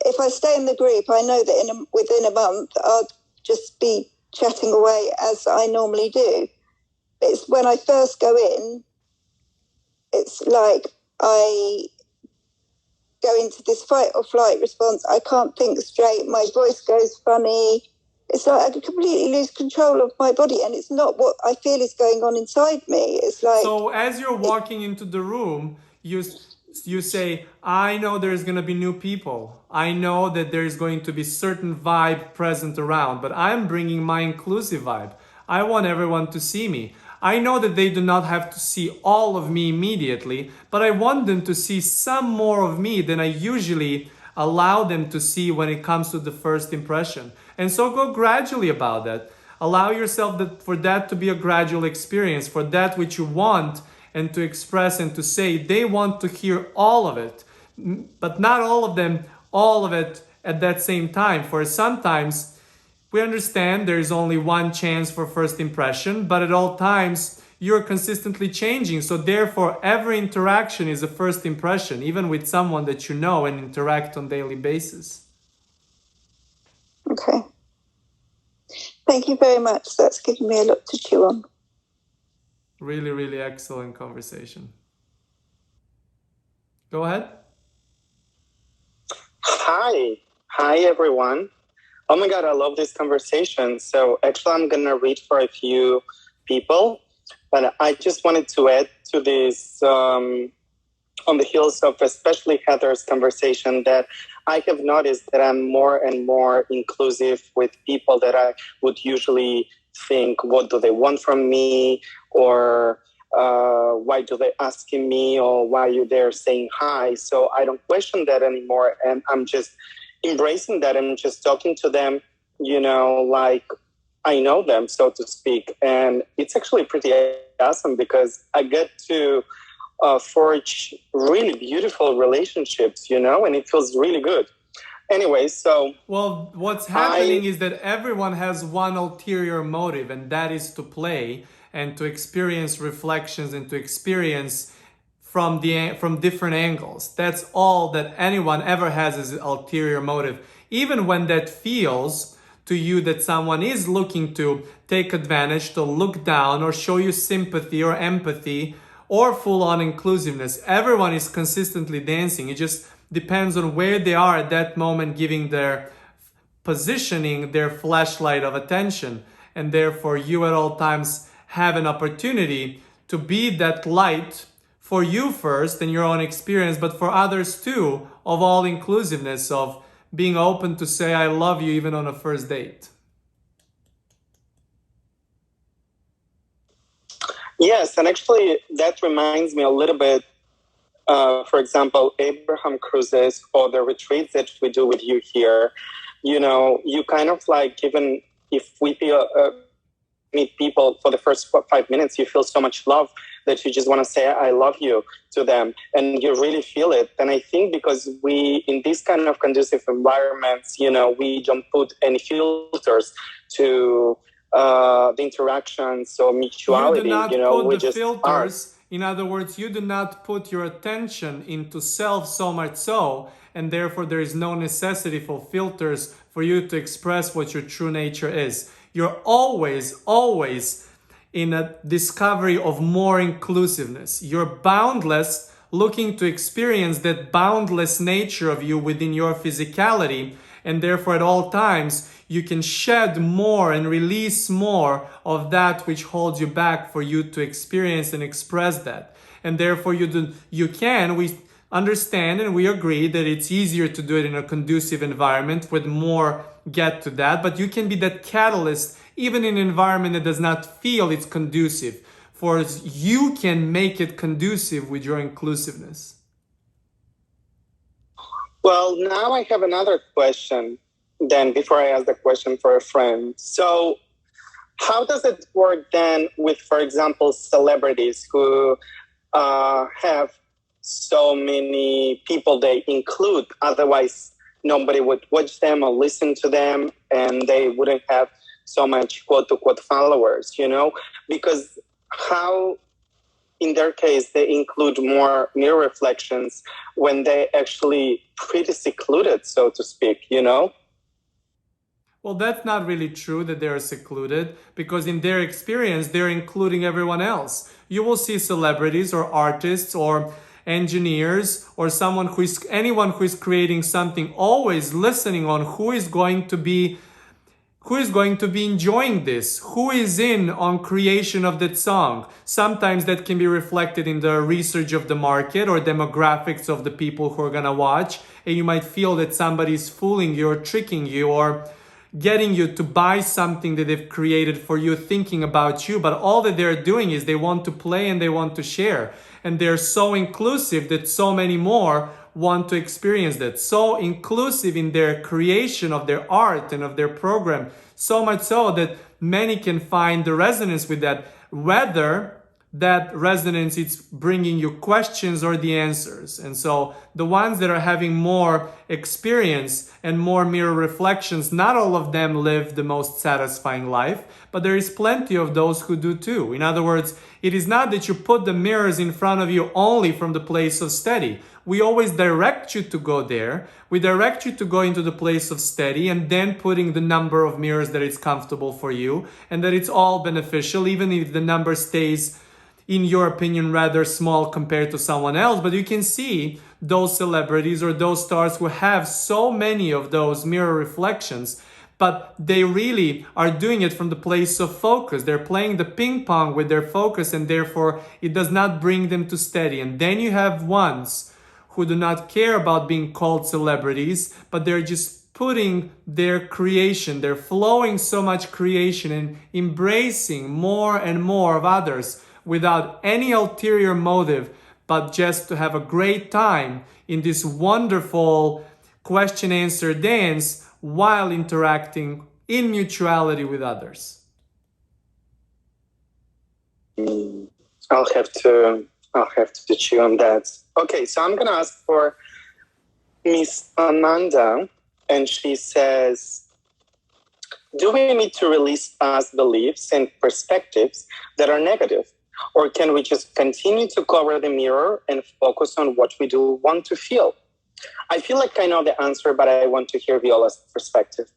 if I stay in the group, I know that within a month I'll just be chatting away as I normally do. It's when I first go in, it's like I go into this fight or flight response. I can't think straight. My voice goes funny. It's like I completely lose control of my body, and it's not what I feel is going on inside me. It's like, so as you're walking into the room, you say, I know there's going to be new people. I know that there's going to be certain vibe present around, but I'm bringing my inclusive vibe. I want everyone to see me. I know that they do not have to see all of me immediately, but I want them to see some more of me than I usually allow them to see when it comes to the first impression. And so go gradually about that. Allow yourself for that to be a gradual experience, for that which you want and to express and to say. They want to hear all of it, but not all of them, all of it at that same time. For sometimes we understand there is only one chance for first impression, but at all times you're consistently changing. So therefore, every interaction is a first impression, even with someone that you know and interact on a daily basis. Okay. Thank you very much. That's given me a lot to chew on. Really, really excellent conversation. Go ahead. Hi everyone. Oh my God, I love this conversation. So actually I'm gonna read for a few people, but I just wanted to add to this on the heels of especially Heather's conversation, that I have noticed that I'm more and more inclusive with people that I would usually think, what do they want from me? Or why do they asking me? Or why are you there saying hi? So I don't question that anymore. And I'm just embracing that and just talking to them, like I know them, so to speak. And it's actually pretty awesome because I get to forge really beautiful relationships, and it feels really good. Anyway, so... Well, what's happening is that everyone has one ulterior motive, and that is to play and to experience reflections and to experience from different angles. That's all that anyone ever has as an ulterior motive. Even when that feels to you that someone is looking to take advantage, to look down or show you sympathy or empathy, or full-on inclusiveness. Everyone is consistently dancing. It just depends on where they are at that moment, giving their positioning, their flashlight of attention. And therefore, you at all times have an opportunity to be that light for you first in your own experience, but for others too, of all inclusiveness, of being open to say, I love you even on a first date. Yes, and actually that reminds me a little bit, for example, Abraham cruises or the retreats that we do with you here. You kind of like, even if we meet people for the first 5 minutes, you feel so much love that you just want to say, I love you to them. And you really feel it. And I think because we, in these kind of conducive environments, we don't put any filters to the interactions or mutuality. You do not put we the just filters. are. In other words, you do not put your attention into self so much so, and therefore there is no necessity for filters for you to express what your true nature is. You're always, always in a discovery of more inclusiveness. You're boundless, looking to experience that boundless nature of you within your physicality, and therefore at all times you can shed more and release more of that which holds you back for you to experience and express that. And therefore we understand and we agree that it's easier to do it in a conducive environment with more get to that, but you can be that catalyst even in an environment that does not feel it's conducive, for you can make it conducive with your inclusiveness. Well, now I have another question then before I ask the question for a friend. So how does it work then with, for example, celebrities who have so many people they include, otherwise nobody would watch them or listen to them and they wouldn't have so much quote-unquote followers, because how in their case they include more mirror reflections when they actually pretty secluded, so to speak, Well, that's not really true that they're secluded, because in their experience, they're including everyone else. You will see celebrities or artists or engineers or anyone who is creating something, always listening on who is going to be enjoying this, who is in on creation of that song. Sometimes that can be reflected in the research of the market or demographics of the people who are gonna watch, and you might feel that somebody's fooling you or tricking you or getting you to buy something that they've created for you, thinking about you, but all that they're doing is they want to play and they want to share. And they're so inclusive that so many more want to experience that. So inclusive in their creation of their art and of their program, so much so that many can find the resonance with that, whether that resonance is bringing you questions or the answers. And so the ones that are having more experience and more mirror reflections, not all of them live the most satisfying life, but there is plenty of those who do too. In other words, it is not that you put the mirrors in front of you only from the place of study. We always direct you to go there. We direct you to go into the place of study and then putting the number of mirrors that is comfortable for you and that it's all beneficial, even if the number stays in your opinion, rather small compared to someone else, but you can see those celebrities or those stars who have so many of those mirror reflections, but they really are doing it from the place of focus. They're playing the ping pong with their focus, and therefore it does not bring them to steady. And then you have ones who do not care about being called celebrities, but they're just putting their creation, they're flowing so much creation and embracing more and more of others without any ulterior motive, but just to have a great time in this wonderful question-answer dance while interacting in mutuality with others. I'll have to chew on that. Okay, so I'm gonna ask for Miss Amanda, and she says, do we need to release past beliefs and perspectives that are negative? Or can we just continue to cover the mirror and focus on what we do want to feel? I feel like I know the answer, but I want to hear Weola's perspective.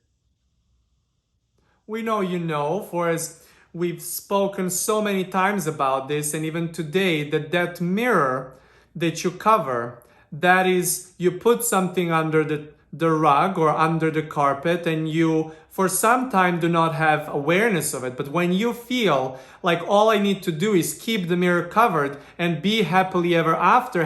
We know you know, for as we've spoken so many times about this, and even today, that mirror that you cover, that is, you put something under the rug or under the carpet, and you for some time do not have awareness of it. But when you feel like all I need to do is keep the mirror covered and be happily ever after,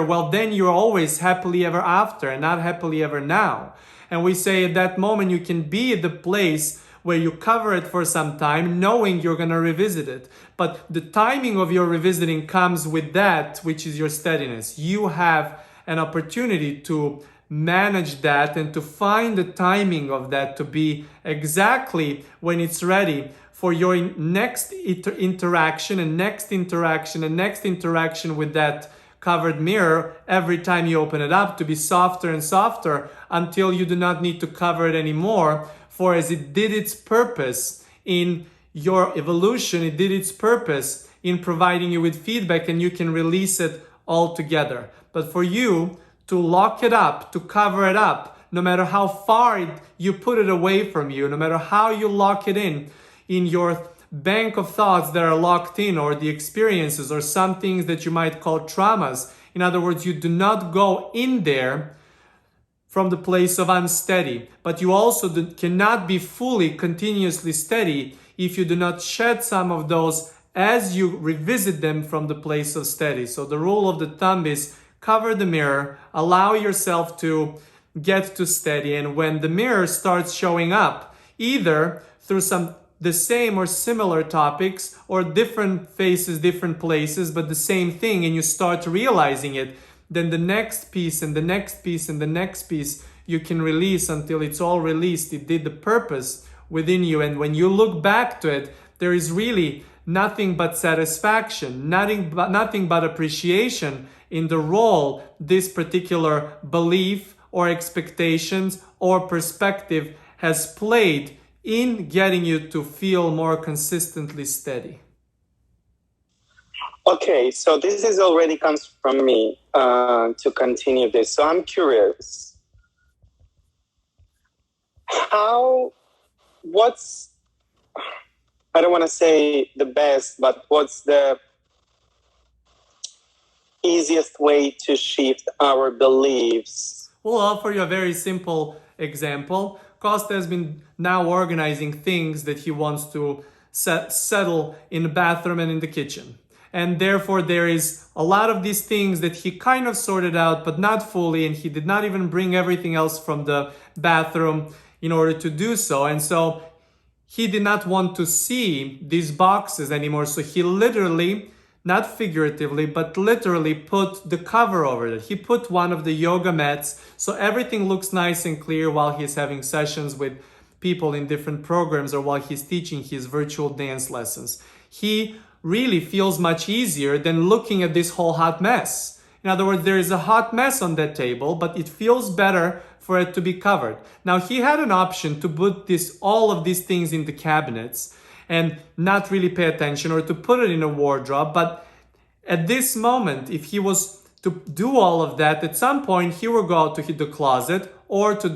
well, then you're always happily ever after and not happily ever now. And we say at that moment you can be at the place where you cover it for some time, knowing you're going to revisit it. But the timing of your revisiting comes with that, which is your steadiness. You have an opportunity to manage that and to find the timing of that to be exactly when it's ready for your next interaction and next interaction and next interaction with that covered mirror. Every time you open it up, to be softer and softer until you do not need to cover it anymore, for as it did its purpose in your evolution, it did its purpose in providing you with feedback, and you can release it altogether. But for you to lock it up, to cover it up, no matter how far you put it away from you, no matter how you lock it in your bank of thoughts that are locked in, or the experiences, or some things that you might call traumas. In other words, you do not go in there from the place of unsteady, but you also cannot be fully, continuously steady if you do not shed some of those as you revisit them from the place of steady. So the rule of the thumb is cover the mirror, allow yourself to get to steady, and when the mirror starts showing up, either through the same or similar topics, or different faces, different places, but the same thing, and you start realizing it, then the next piece and the next piece and the next piece you can release until it's all released. It did the purpose within you, and when you look back to it, there is really nothing but satisfaction, nothing but appreciation in the role this particular belief or expectations or perspective has played in getting you to feel more consistently steady. Okay, so this is already comes from me to continue this. So I'm curious, I don't want to say the best, but what's the easiest way to shift our beliefs? We'll offer you a very simple example. Kosta has been now organizing things that he wants to settle in the bathroom and in the kitchen. And therefore there is a lot of these things that he kind of sorted out, but not fully, and he did not even bring everything else from the bathroom in order to do so. And so he did not want to see these boxes anymore. So he literally, not figuratively, but literally put the cover over it. He put one of the yoga mats, so everything looks nice and clear while he's having sessions with people in different programs, or while he's teaching his virtual dance lessons. He really feels much easier than looking at this whole hot mess. In other words, there is a hot mess on that table, but it feels better for it to be covered. Now, he had an option to put all of these things in the cabinets and not really pay attention, or to put it in a wardrobe. But at this moment, if he was to do all of that, at some point he will go out to the closet or to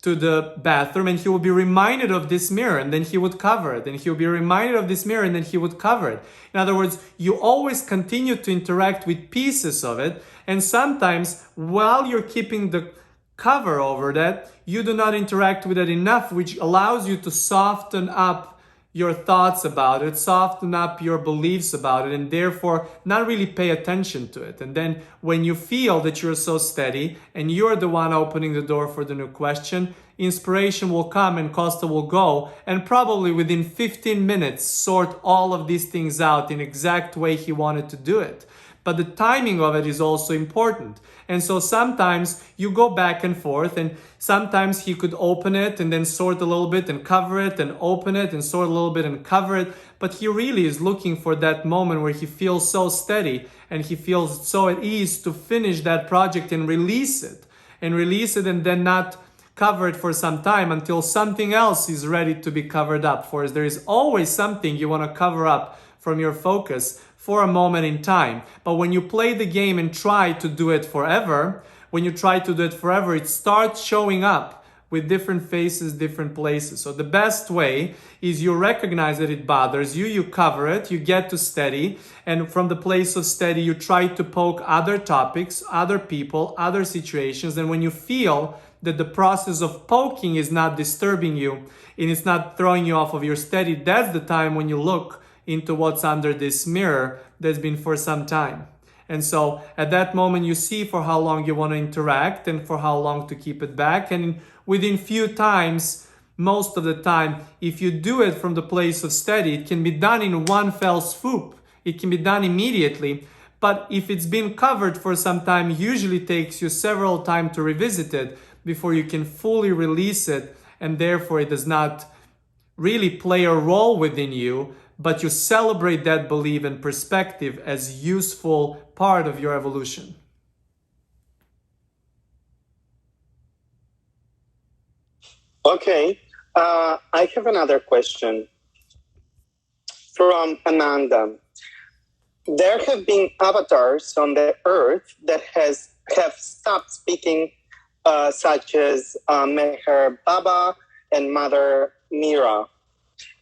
to the bathroom, and he would be reminded of this mirror, and then he would cover it, and he would be reminded of this mirror, and then he would cover it. In other words, you always continue to interact with pieces of it, and sometimes while you're keeping the cover over that, you do not interact with it enough, which allows you to soften up your thoughts about it, soften up your beliefs about it, and therefore not really pay attention to it. And then when you feel that you're so steady and you're the one opening the door for the new question, inspiration will come and Kosta will go and probably within 15 minutes sort all of these things out in exact way he wanted to do it. But the timing of it is also important. And so sometimes you go back and forth, and sometimes he could open it and then sort a little bit and cover it and open it and sort a little bit and cover it. But he really is looking for that moment where he feels so steady and he feels so at ease to finish that project and release it and then not cover it for some time until something else is ready to be covered up. For there is always something you want to cover up from your focus for a moment in time. But when you play the game and try to do it forever, it starts showing up with different faces, different places. So the best way is you recognize that it bothers you, you cover it, you get to steady, and from the place of steady, you try to poke other topics, other people, other situations. And when you feel that the process of poking is not disturbing you and it's not throwing you off of your steady, that's the time when you look into what's under this mirror that's been for some time. And so at that moment, you see for how long you want to interact and for how long to keep it back. And within few times, most of the time, if you do it from the place of steady, it can be done in one fell swoop. It can be done immediately. But if it's been covered for some time, it usually takes you several times to revisit it before you can fully release it. And therefore, it does not really play a role within you, but you celebrate that belief and perspective as useful part of your evolution. Okay, I have another question from Ananda. There have been avatars on the earth that have stopped speaking, such as Meher Baba and Mother Mira.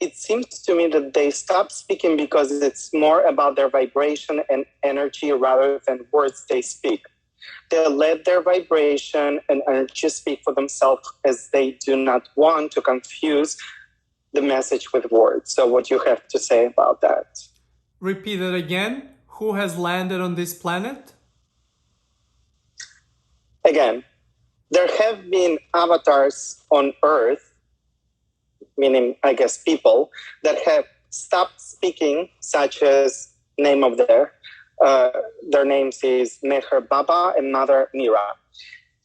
It seems to me that they stop speaking because it's more about their vibration and energy rather than words they speak. They let their vibration and energy speak for themselves, as they do not want to confuse the message with words. So what do you have to say about that? Repeat it again. Who has landed on this planet? Again, there have been avatars on Earth, meaning, I guess, people that have stopped speaking, such as name of their names is Meher Baba and Mother Mira.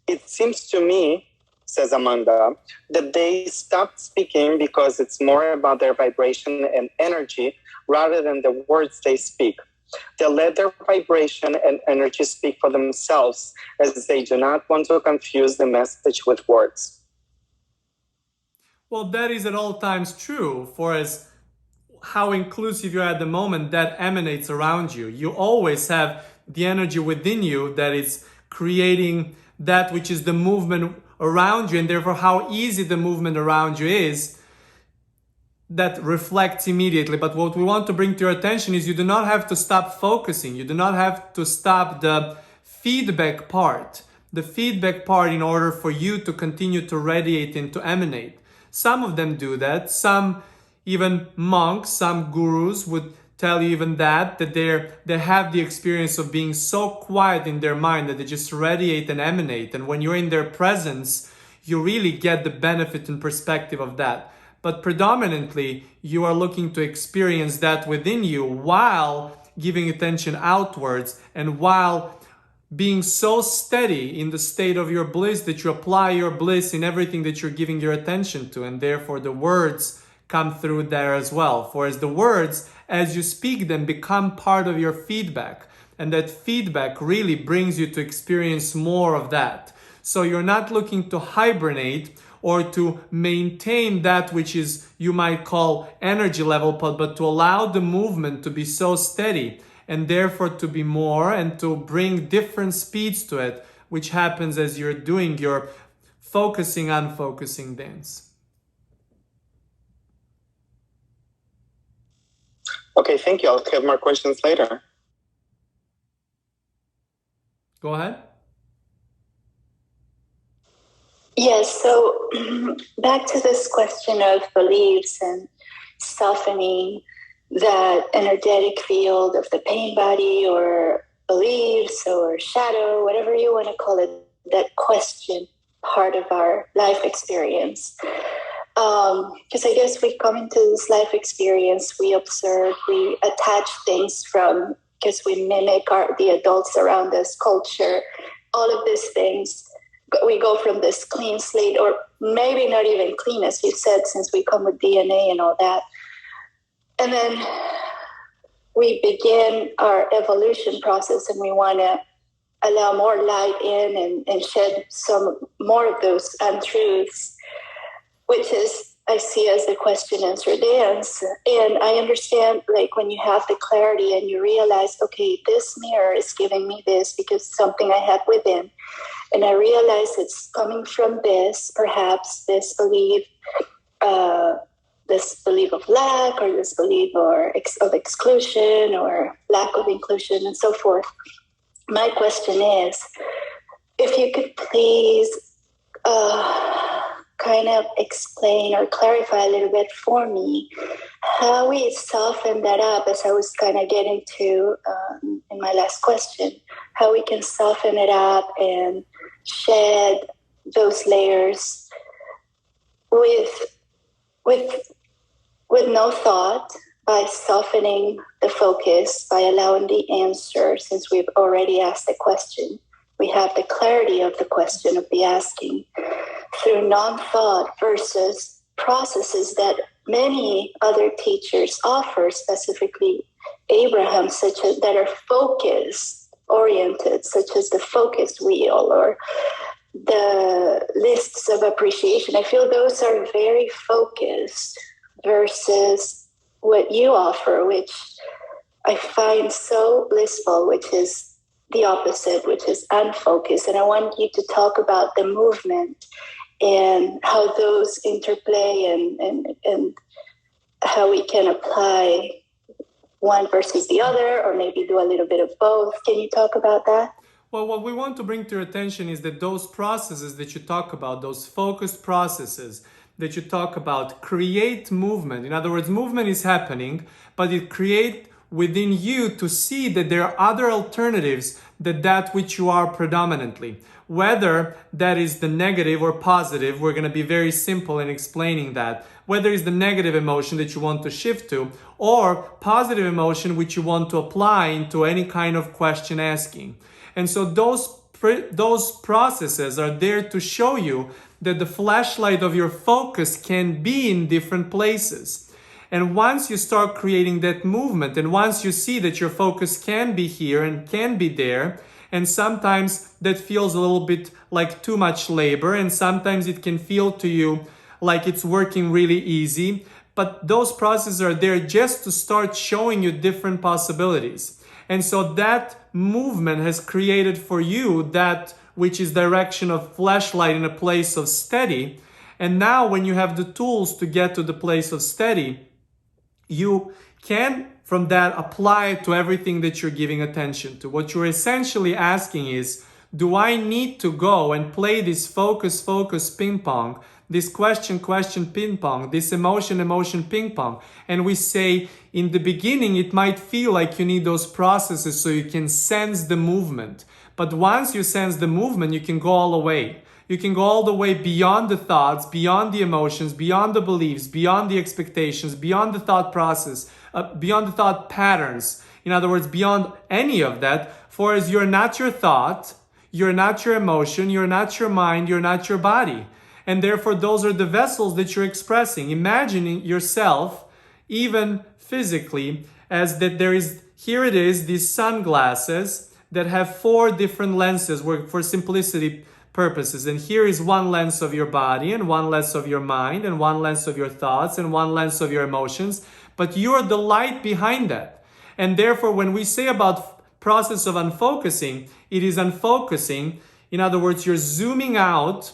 It seems to me, says Amanda, that they stopped speaking because it's more about their vibration and energy rather than the words they speak. They let their vibration and energy speak for themselves, as they do not want to confuse the message with words. Well, that is at all times true, for as how inclusive you are at the moment, that emanates around you. You always have the energy within you that is creating that which is the movement around you, and therefore how easy the movement around you is, that reflects immediately. But what we want to bring to your attention is you do not have to stop focusing. You do not have to stop the feedback part in order for you to continue to radiate and to emanate. Some of them do that. Some, even monks, some gurus would tell you even that they have the experience of being so quiet in their mind that they just radiate and emanate. And when you're in their presence, you really get the benefit and perspective of that. But predominantly, you are looking to experience that within you while giving attention outwards and while being so steady in the state of your bliss that you apply your bliss in everything that you're giving your attention to. And therefore, the words come through there as well. For as the words, as you speak them, become part of your feedback. And that feedback really brings you to experience more of that. So you're not looking to hibernate or to maintain that which is, you might call energy level, but to allow the movement to be so steady and therefore to be more and to bring different speeds to it, which happens as you're doing your focusing, unfocusing dance. Okay, thank you. I'll have more questions later. Go ahead. Yes, so back to this question of beliefs and softening that energetic field of the pain body or beliefs or shadow, whatever you want to call it, that question part of our life experience. Because I guess we come into this life experience, we observe, we attach things from, because we mimic the adults around us, culture, all of these things. We go from this clean slate, or maybe not even clean, as you said, since we come with DNA and all that. And then we begin our evolution process, and we want to allow more light in and shed some more of those untruths, which is, I see as the question answer dance. And I understand, like, when you have the clarity and you realize, okay, this mirror is giving me this because something I had within. And I realize it's coming from this, perhaps this belief of lack, or this belief of exclusion, or lack of inclusion, and so forth. My question is, if you could please kind of explain or clarify a little bit for me how we soften that up, as I was kind of getting to in my last question, how we can soften it up and shed those layers with no thought, by softening the focus, by allowing the answer, since we've already asked the question. We have the clarity of the question of the asking through non-thought versus processes that many other teachers offer, specifically Abraham, that are focus oriented, such as the focus wheel or the lists of appreciation. I feel those are very focused versus what you offer, which I find so blissful, which is the opposite, which is unfocused. And I want you to talk about the movement and how those interplay and how we can apply one versus the other, or maybe do a little bit of both. Can you talk about that? Well, what we want to bring to your attention is that those processes that you talk about, those focused processes that you talk about, create movement. In other words, movement is happening, but it creates within you to see that there are other alternatives than that which you are predominantly. Whether that is the negative or positive, we're going to be very simple in explaining that. Whether it's the negative emotion that you want to shift to, or positive emotion which you want to apply into any kind of question asking. And so those processes are there to show you that the flashlight of your focus can be in different places. And once you start creating that movement, and once you see that your focus can be here and can be there, and sometimes that feels a little bit like too much labor, and sometimes it can feel to you like it's working really easy, but those processes are there just to start showing you different possibilities. And so that movement has created for you that which is direction of flashlight in a place of steady. And now when you have the tools to get to the place of steady, you can from that apply it to everything that you're giving attention to. What you're essentially asking is, do I need to go and play this focus ping pong, this question ping pong, this emotion ping pong? And we say in the beginning, it might feel like you need those processes so you can sense the movement. But once you sense the movement, you can go all the way. You can go all the way beyond the thoughts, beyond the emotions, beyond the beliefs, beyond the expectations, beyond the thought process, beyond the thought patterns. In other words, beyond any of that. For as you're not your thought, you're not your emotion, you're not your mind, you're not your body. And therefore, those are the vessels that you're expressing. Imagining yourself, even physically, as that there is, here it is, these sunglasses that have 4 different lenses for simplicity purposes. And here is one lens of your body, and one lens of your mind, and one lens of your thoughts, and one lens of your emotions. But you're the light behind that. And therefore, when we say about process of unfocusing, it is unfocusing. In other words, you're zooming out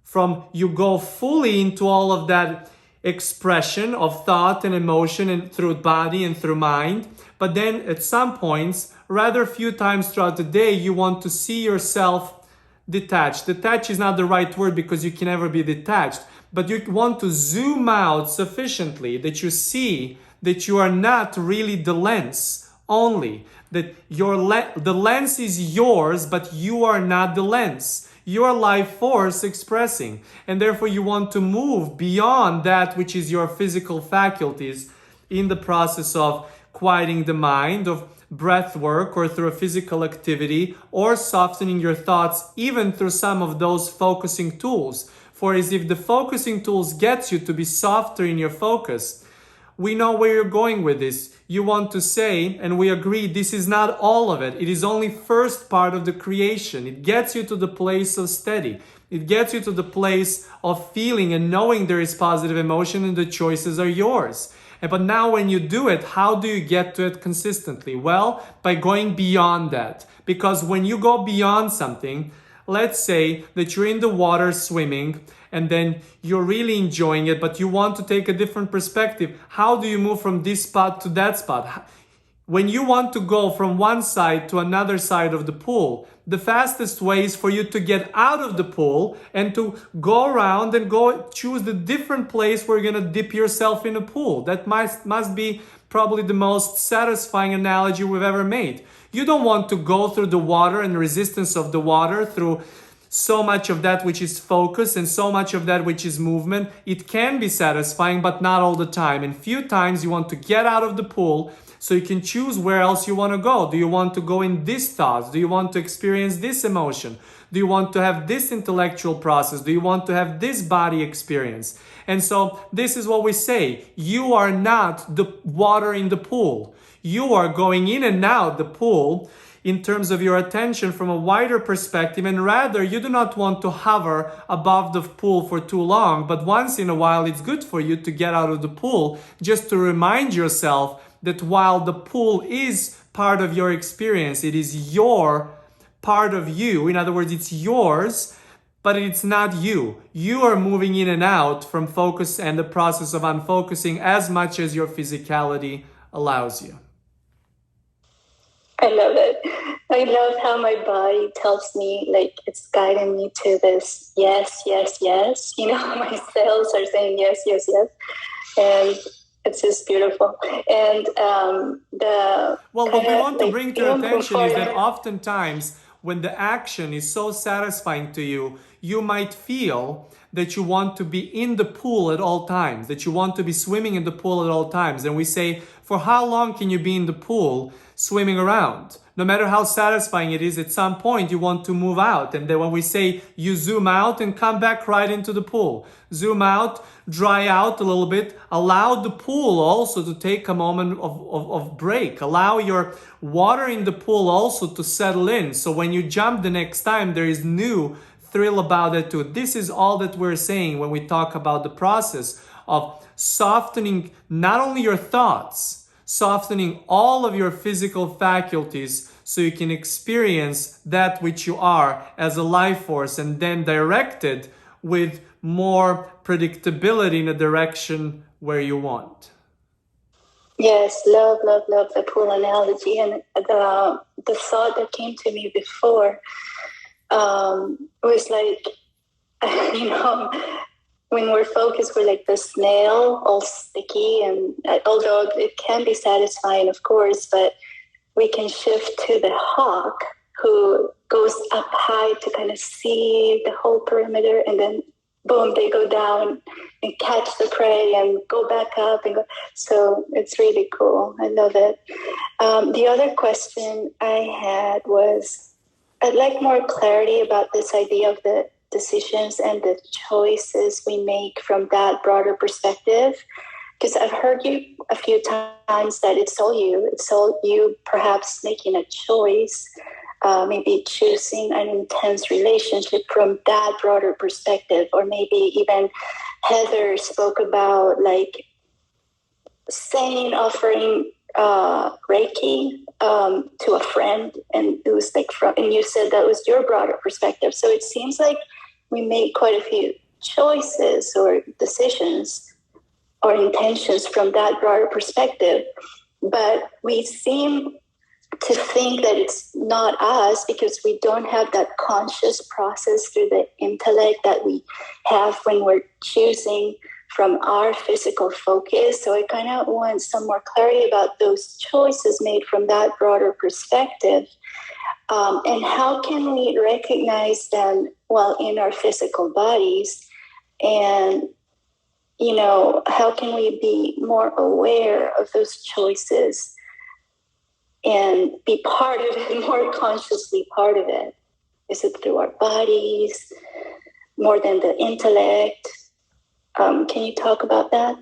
from you go fully into all of that expression of thought and emotion and through body and through mind. But then at some points, rather a few times throughout the day, you want to see yourself detached. Detached is not the right word because you can never be detached, but you want to zoom out sufficiently that you see that you are not really the lens only, that the lens is yours, but you are not the lens. You are life force expressing, and therefore you want to move beyond that which is your physical faculties in the process of quieting the mind, of breath work, or through a physical activity, or softening your thoughts, even through some of those focusing tools. For as if the focusing tools gets you to be softer in your focus, we know where you're going with this. You want to say, and we agree, this is not all of it. It is only first part of the creation. It gets you to the place of steady. It gets you to the place of feeling and knowing there is positive emotion and the choices are yours. But now when you do it, how do you get to it consistently? Well, by going beyond that. Because when you go beyond something, let's say that you're in the water swimming and then you're really enjoying it, but you want to take a different perspective. How do you move from this spot to that spot? When you want to go from one side to another side of the pool, the fastest way is for you to get out of the pool and to go around and go choose the different place where you're going to dip yourself in a pool. That must be probably the most satisfying analogy we've ever made. You don't want to go through the water and resistance of the water through so much of that which is focus and so much of that which is movement. It can be satisfying, but not all the time. And few times you want to get out of the pool so you can choose where else you want to go. Do you want to go in these thoughts? Do you want to experience this emotion? Do you want to have this intellectual process? Do you want to have this body experience? And so this is what we say. You are not the water in the pool. You are going in and out the pool in terms of your attention from a wider perspective, and rather you do not want to hover above the pool for too long, but once in a while it's good for you to get out of the pool just to remind yourself that while the pool is part of your experience, it is your part of you. In other words, it's yours, but it's not you. You are moving in and out from focus and the process of unfocusing as much as your physicality allows you. I love it. I love how my body tells me, like, it's guiding me to this yes, yes, yes. You know, my cells are saying yes, yes, yes. And it's just beautiful. And what we want to bring to your attention is that oftentimes when the action is so satisfying to you, you might feel that you want to be in the pool at all times, that you want to be swimming in the pool at all times. And we say, for how long can you be in the pool swimming around? No matter how satisfying it is, at some point you want to move out. And then when we say you zoom out and come back right into the pool, zoom out, dry out a little bit, allow the pool also to take a moment of break. Allow your water in the pool also to settle in. So when you jump the next time, there is new thrill about it too. This is all that we're saying when we talk about the process of softening not only your thoughts, softening all of your physical faculties so you can experience that which you are as a life force, and then direct it with more predictability in a direction where you want. Yes, love the pool analogy. And the thought that came to me before was like, you know, when we're focused, we're like the snail, all sticky, and although it can be satisfying, of course, but we can shift to the hawk who goes up high to kind of see the whole perimeter, and then boom, they go down and catch the prey and go back up and go. So it's really cool. I love it. The other question I had was, I'd like more clarity about this idea of the decisions and the choices we make from that broader perspective. Because I've heard you a few times that it's all you perhaps making a choice, maybe choosing an intense relationship from that broader perspective, or maybe even Heather spoke about like offering Reiki to a friend, and it was like and you said that was your broader perspective. So it seems like we make quite a few choices or decisions or intentions from that broader perspective, but we seem to think that it's not us because we don't have that conscious process through the intellect that we have when we're choosing from our physical focus. So I kind of want some more clarity about those choices made from that broader perspective. And how can we recognize them while in our physical bodies? And, you know, how can we be more aware of those choices and be part of it, more consciously part of it? Is it through our bodies, more than the intellect? Can you talk about that?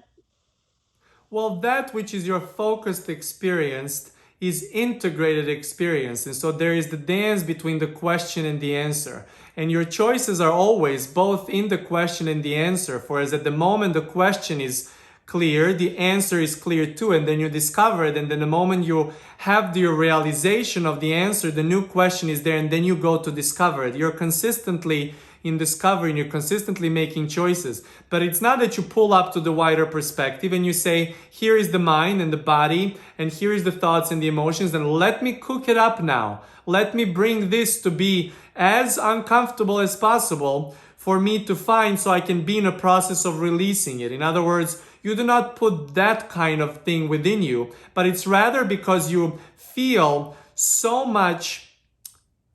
Well, that which is your focused experience is integrated experience. And so there is the dance between the question and the answer. And your choices are always both in the question and the answer. For as at the moment the question is clear, the answer is clear too, and then you discover it, and then the moment you have the realization of the answer, the new question is there, and then you go to discover it. You're consistently in discovering, you're consistently making choices. But it's not that you pull up to the wider perspective and you say, here is the mind and the body, and here is the thoughts and the emotions, and let me cook it up now. Let me bring this to be as uncomfortable as possible for me to find, so I can be in a process of releasing it. In other words, you do not put that kind of thing within you, but it's rather because you feel so much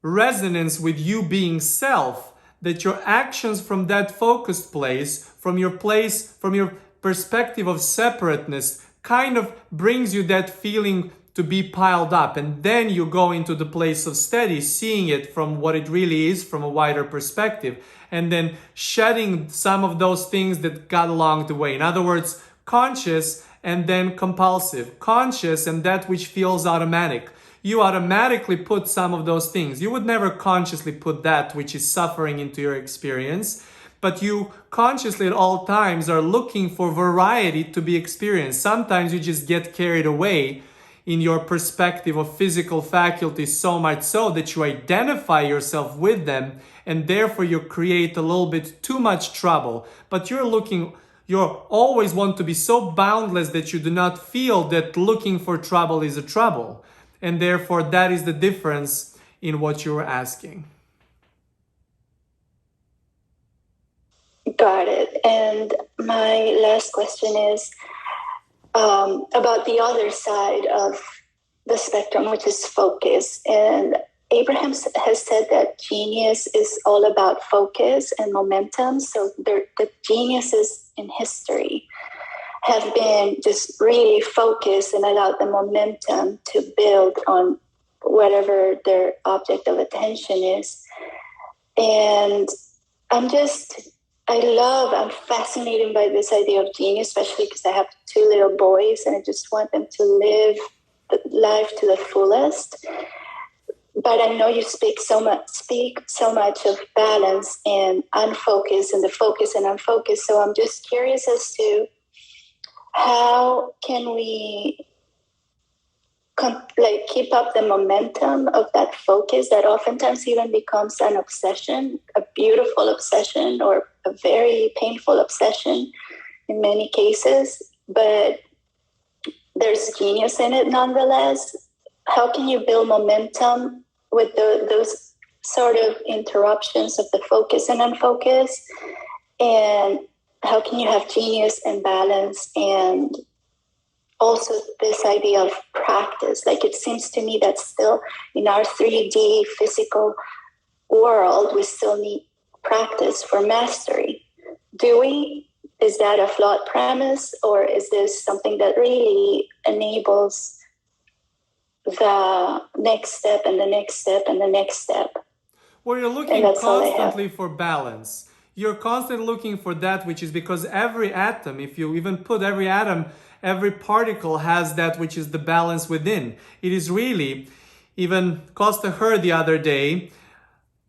resonance with you being self that your actions from that focused place, from your perspective of separateness, kind of brings you that feeling to be piled up. And then you go into the place of steady, seeing it from what it really is, from a wider perspective, and then shedding some of those things that got along the way. In other words, conscious and then compulsive. Conscious and that which feels automatic. You automatically put some of those things. You would never consciously put that which is suffering into your experience, but you consciously at all times are looking for variety to be experienced. Sometimes you just get carried away in your perspective of physical faculties so much so that you identify yourself with them, and therefore you create a little bit too much trouble. But you always want to be so boundless that you do not feel that looking for trouble is a trouble. And therefore that is the difference in what you were asking. Got it. And my last question is about the other side of the spectrum, which is focus. And Abraham has said that genius is all about focus and momentum. So the geniuses in history have been just really focused and allowed the momentum to build on whatever their object of attention is. And I'm fascinated by this idea of genius, especially because I have 2 little boys and I just want them to live life to the fullest. But I know you speak so much of balance and unfocus, and the focus and unfocus. So I'm just curious as to how can we keep up the momentum of that focus that oftentimes even becomes an obsession, a beautiful obsession or a very painful obsession in many cases, but there's genius in it nonetheless. How can you build momentum with those sort of interruptions of the focus and unfocus? And how can you have genius and balance, and also this idea of practice? Like, it seems to me that still in our 3D physical world, we still need practice for mastery. Do we? Is that a flawed premise, or is this something that really enables the next step and the next step and the next step? Well, you're looking constantly for balance. You're constantly looking for that which is, because every atom, if you even put every atom, every particle has that which is the balance within. It is really, even Kosta heard the other day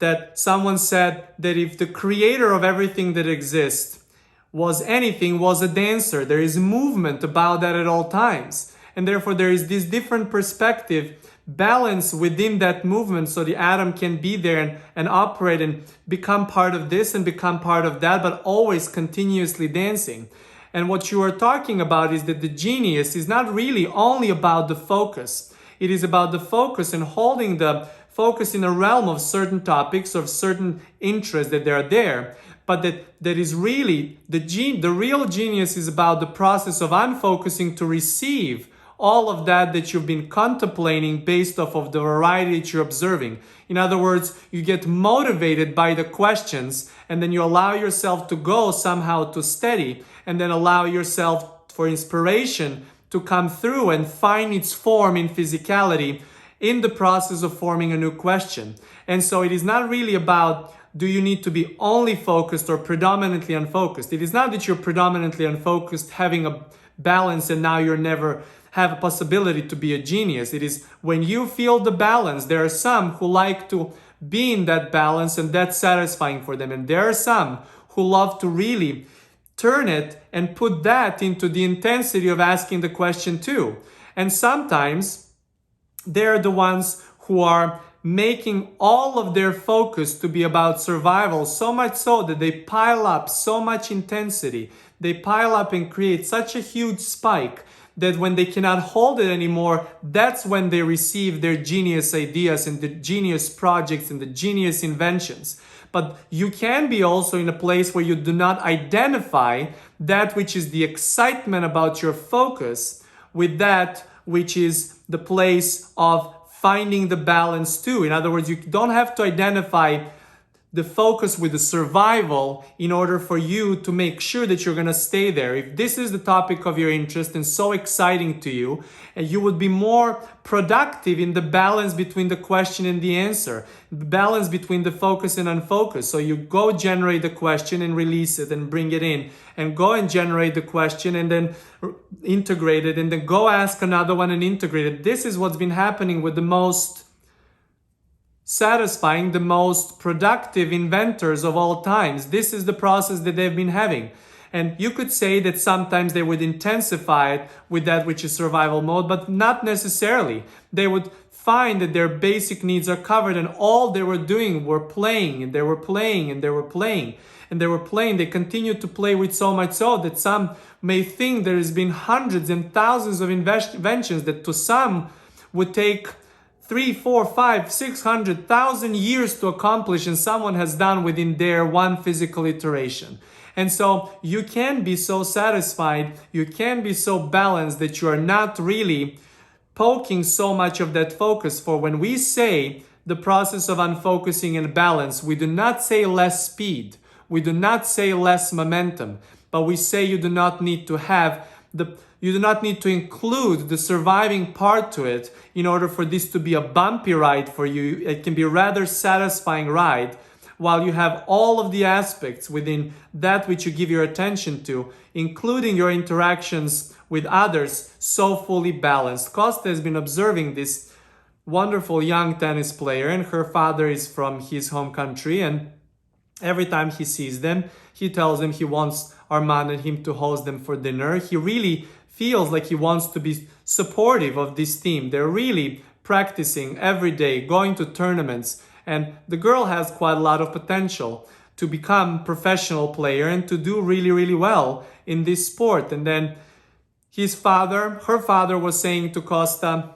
that someone said that if the creator of everything that exists was a dancer, there is movement about that at all times. And therefore there is this different perspective balance within that movement so the atom can be there and operate and become part of this and become part of that, but always continuously dancing. And what you are talking about is that the genius is not really only about the focus. It is about the focus and holding the focus in a realm of certain topics, of certain interests that are there. But that is really, the real genius is about the process of unfocusing to receive all of that you've been contemplating based off of the variety that you're observing. In other words, you get motivated by the questions and then you allow yourself to go somehow to steady and then allow yourself for inspiration to come through and find its form in physicality in the process of forming a new question. And so it is not really about do you need to be only focused or predominantly unfocused. It is not that you're predominantly unfocused having a balance and now you're never have a possibility to be a genius. It is when you feel the balance. There are some who like to be in that balance and that's satisfying for them. And there are some who love to really turn it and put that into the intensity of asking the question too. And sometimes they're the ones who are making all of their focus to be about survival, so much so that they pile up so much intensity. They pile up and create such a huge spike that when they cannot hold it anymore, that's when they receive their genius ideas and the genius projects and the genius inventions. But you can be also in a place where you do not identify that which is the excitement about your focus with that which is the place of finding the balance too. In other words, you don't have to identify the focus with the survival in order for you to make sure that you're going to stay there. If this is the topic of your interest and so exciting to you, and you would be more productive in the balance between the question and the answer, the balance between the focus and unfocus. So you go generate the question and release it and bring it in, and go and generate the question and then integrate it, and then go ask another one and integrate it. This is what's been happening with the most satisfying, the most productive inventors of all times. This is the process that they've been having. And you could say that sometimes they would intensify it with that which is survival mode, but not necessarily. They would find that their basic needs are covered and all they were doing were playing and they were playing and they were playing and they were playing. They continued to play with so much so that some may think there has been hundreds and thousands of inventions that to some would take 3, 4, 5, 600,000 years to accomplish, and someone has done within their one physical iteration. And so you can be so satisfied, you can be so balanced that you are not really poking so much of that focus. For when we say the process of unfocusing and balance, we do not say less speed, we do not say less momentum, but we say you do not need to have you do not need to include the surviving part to it in order for this to be a bumpy ride for you. It can be a rather satisfying ride while you have all of the aspects within that which you give your attention to, including your interactions with others, so fully balanced. Kosta has been observing this wonderful young tennis player, and her father is from his home country, and every time he sees them, he tells them he wants Armand and him to host them for dinner. He really feels like he wants to be supportive of this team. They're really practicing every day, going to tournaments, and the girl has quite a lot of potential to become a professional player and to do really, really well in this sport. And then her father was saying to Kosta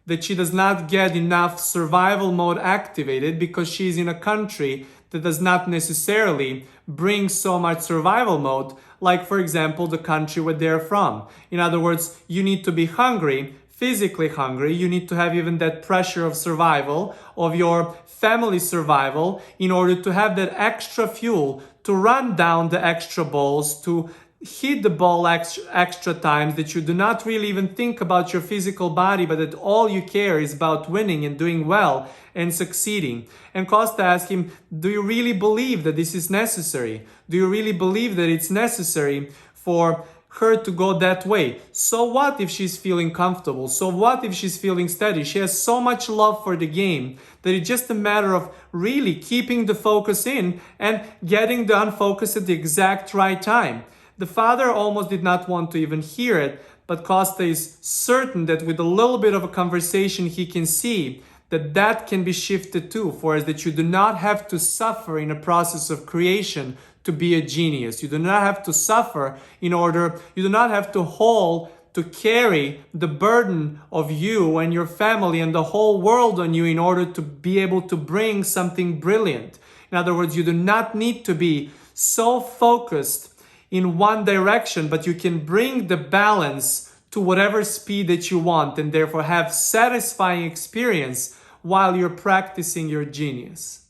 that she does not get enough survival mode activated because she's in a country that does not necessarily bring so much survival mode, like for example the country where they're from. In other words, you need to be hungry, physically hungry, you need to have even that pressure of survival, of your family survival, in order to have that extra fuel to run down the extra balls, to hit the ball extra times, that you do not really even think about your physical body, but that all you care is about winning and doing well and succeeding. And Kosta asked him, do you really believe that this is necessary? Do you really believe that it's necessary for her to go that way? So what if she's feeling comfortable? So what if she's feeling steady? She has so much love for the game that it's just a matter of really keeping the focus in and getting the unfocus at the exact right time. The father almost did not want to even hear it, but Kosta is certain that with a little bit of a conversation he can see that that can be shifted too, for as that you do not have to suffer in a process of creation to be a genius. You do not have to suffer you do not have to carry the burden of you and your family and the whole world on you in order to be able to bring something brilliant. In other words, you do not need to be so focused in one direction, but you can bring the balance to whatever speed that you want and therefore have satisfying experience while you're practicing your genius.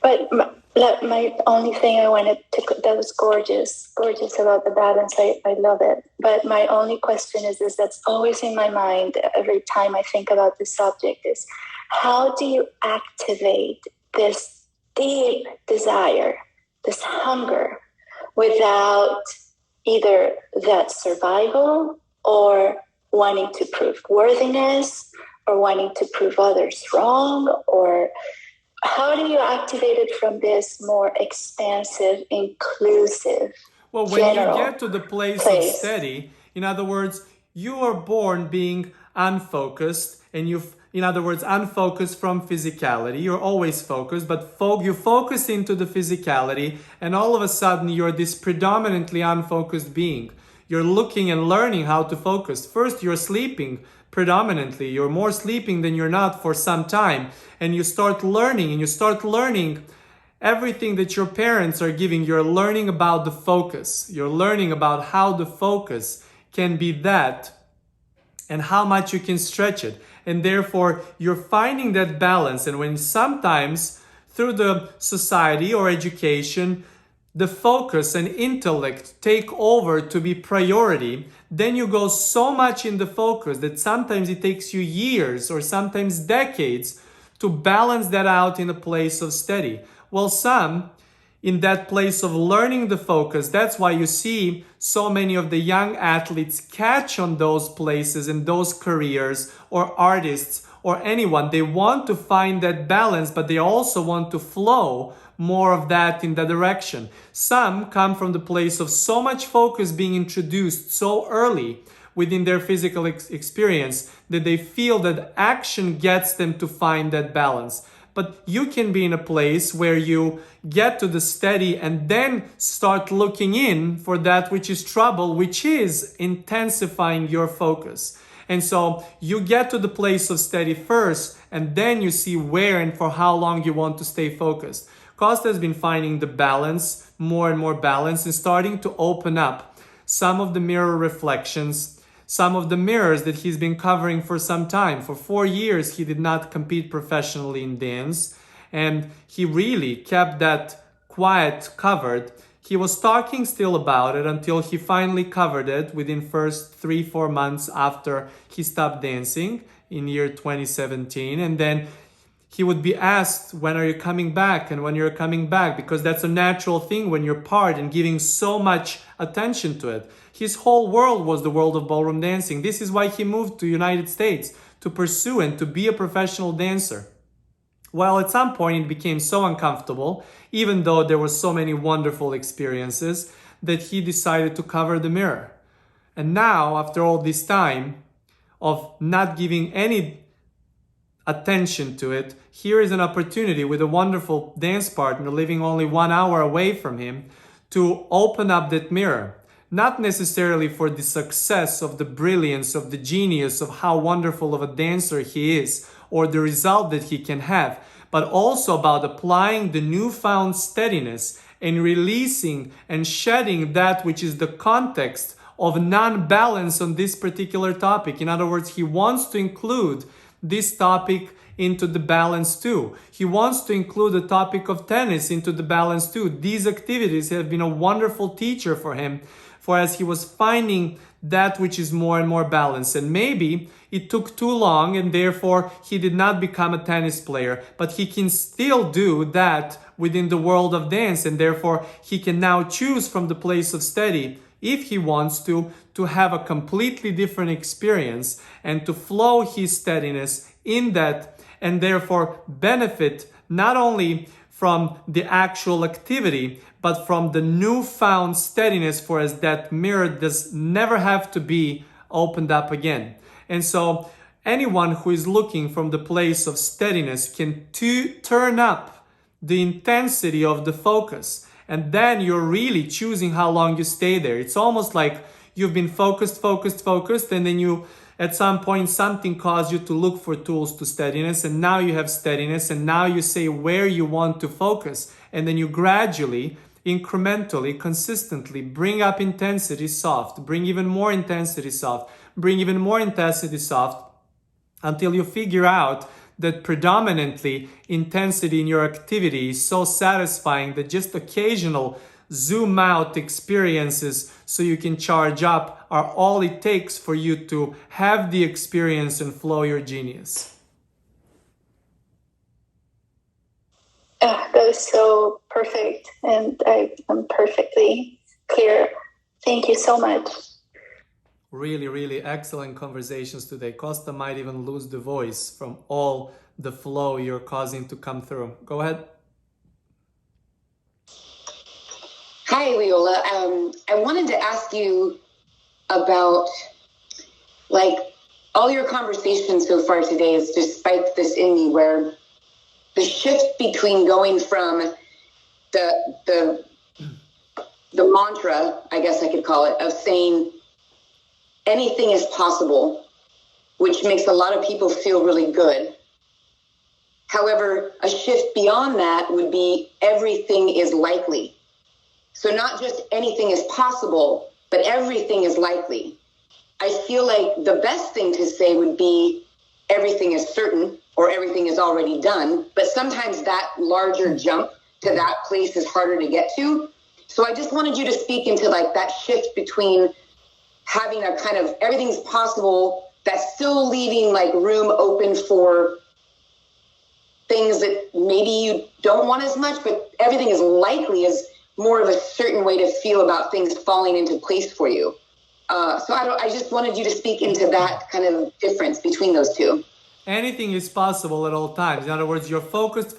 But my only thing I wanted to, that was gorgeous about the balance. I love it. But my only question is that's always in my mind every time I think about this subject is, how do you activate this deep desire, this hunger, without either that survival or wanting to prove worthiness or wanting to prove others wrong? Or how do you activate it from this more expansive, inclusive, well, when you get to the place of steady, in other words, you are born being unfocused, and in other words, unfocused from physicality. You're always focused, but you focus into the physicality, and all of a sudden you're this predominantly unfocused being. You're looking and learning how to focus. First, you're sleeping predominantly. You're more sleeping than you're not for some time, and you start learning, everything that your parents are giving. You're learning about the focus. You're learning about how the focus can be that and how much you can stretch it. And therefore, you're finding that balance. And when sometimes through the society or education, the focus and intellect take over to be priority, then you go so much in the focus that sometimes it takes you years or sometimes decades to balance that out in a place of steady. Well, some in that place of learning the focus, that's why you see so many of the young athletes catch on those places and those careers, or artists or anyone. They want to find that balance, but they also want to flow more of that in that direction. Some come from the place of so much focus being introduced so early within their physical experience that they feel that action gets them to find that balance. But you can be in a place where you get to the steady and then start looking in for that which is trouble, which is intensifying your focus. And so you get to the place of steady first, and then you see where and for how long you want to stay focused. Kosta has been finding the balance, more and more balance, and starting to open up some of the mirror reflections, some of the mirrors that he's been covering for some time. For 4 years, he did not compete professionally in dance, and he really kept that quiet covered. He was talking still about it until he finally covered it within first 3-4 months after he stopped dancing in year 2017. And then he would be asked, when are you coming back? And when you're coming back, because that's a natural thing when you're part and giving so much attention to it. His whole world was the world of ballroom dancing. This is why he moved to United States, to pursue and to be a professional dancer. Well, at some point it became so uncomfortable, even though there were so many wonderful experiences, that he decided to cover the mirror. And now, after all this time of not giving any attention to it, here is an opportunity with a wonderful dance partner living only 1 hour away from him to open up that mirror. Not necessarily for the success of the brilliance, of the genius, of how wonderful of a dancer he is, or the result that he can have, but also about applying the newfound steadiness and releasing and shedding that which is the context of non-balance on this particular topic. In other words, he wants to include this topic into the balance too. He wants to include the topic of tennis into the balance too. These activities have been a wonderful teacher for him, for as he was finding that which is more and more balanced. And maybe it took too long and therefore he did not become a tennis player, but he can still do that within the world of dance, and therefore he can now choose from the place of steady, if he wants to have a completely different experience and to flow his steadiness in that, and therefore benefit not only from the actual activity, but from the newfound steadiness, for as that mirror does never have to be opened up again. And so anyone who is looking from the place of steadiness can turn up the intensity of the focus. And then you're really choosing how long you stay there. It's almost like you've been focused, and then you, at some point, something caused you to look for tools to steadiness, and now you have steadiness, and now you say where you want to focus, and then you gradually, incrementally, consistently bring up intensity soft, bring even more intensity soft, bring even more intensity soft, until you figure out that predominantly intensity in your activity is so satisfying that just occasional zoom out experiences so you can charge up are all it takes for you to have the experience and flow your genius. That was so perfect, and I'm perfectly clear. Thank you so much. Really, really excellent conversations today. Kosta might even lose the voice from all the flow you're causing to come through. Go ahead. Hi, Weola. I wanted to ask you about, like, all your conversations so far today is just spiked this in me, where the shift between going from the mantra, I guess I could call it, of saying anything is possible, which makes a lot of people feel really good. However, a shift beyond that would be everything is likely. So not just anything is possible, but everything is likely. I feel like the best thing to say would be everything is certain or everything is already done. But sometimes that larger jump to that place is harder to get to. So I just wanted you to speak into like that shift between having a kind of everything's possible that's still leaving like room open for things that maybe you don't want as much, but everything is likely is more of a certain way to feel about things falling into place for you. So I just wanted you to speak into that kind of difference between those two. Anything is possible at all times. In other words, you're focused.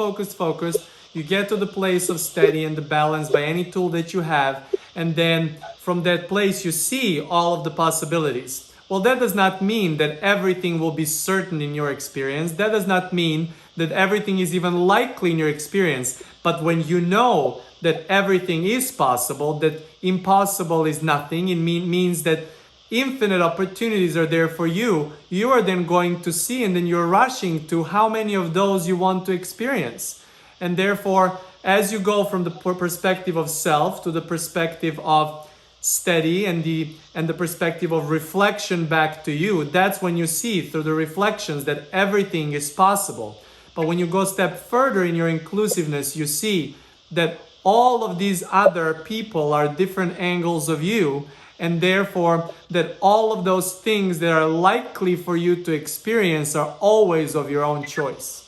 You get to the place of steady and the balance by any tool that you have. And then from that place, you see all of the possibilities. Well, that does not mean that everything will be certain in your experience. That does not mean that everything is even likely in your experience. But when you know that everything is possible, that impossible is nothing, it means that infinite opportunities are there for you. You are then going to see, and then you're rushing to how many of those you want to experience. And therefore, as you go from the perspective of self to the perspective of steady and the perspective of reflection back to you, that's when you see through the reflections that everything is possible. But when you go a step further in your inclusiveness, you see that all of these other people are different angles of you, and therefore that all of those things that are likely for you to experience are always of your own choice.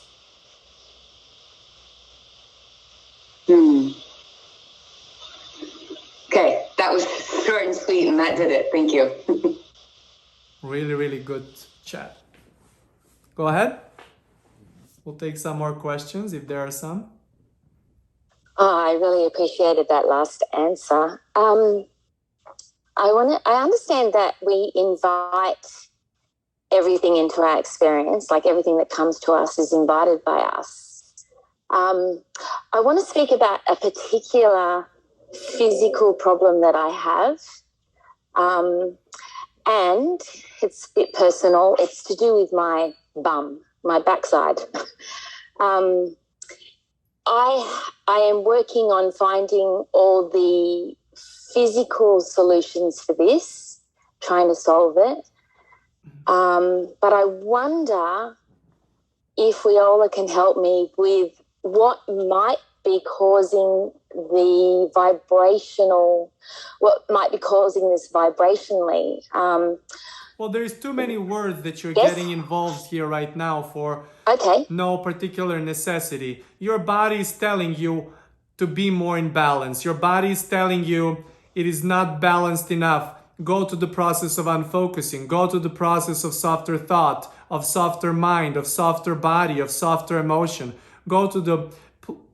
Okay, that was short and sweet, and that did it. Thank you. Really, really good chat. Go ahead. We'll take some more questions if there are some. Oh, I really appreciated that last answer. I understand that we invite everything into our experience, like everything that comes to us is invited by us. I want to speak about a particular physical problem that I have, and it's a bit personal. It's to do with my bum, my backside. I am working on finding all the physical solutions for this, trying to solve it. But I wonder if Weola can help me with what might be causing the vibrational, what might be causing this vibrationally. Well, there's too many words that you're Yes? getting involved here right now for Okay. no particular necessity. Your body is telling you to be more in balance. Your body is telling you it is not balanced enough. Go to the process of unfocusing. Go to the process of softer thought, of softer mind, of softer body, of softer emotion. Go to the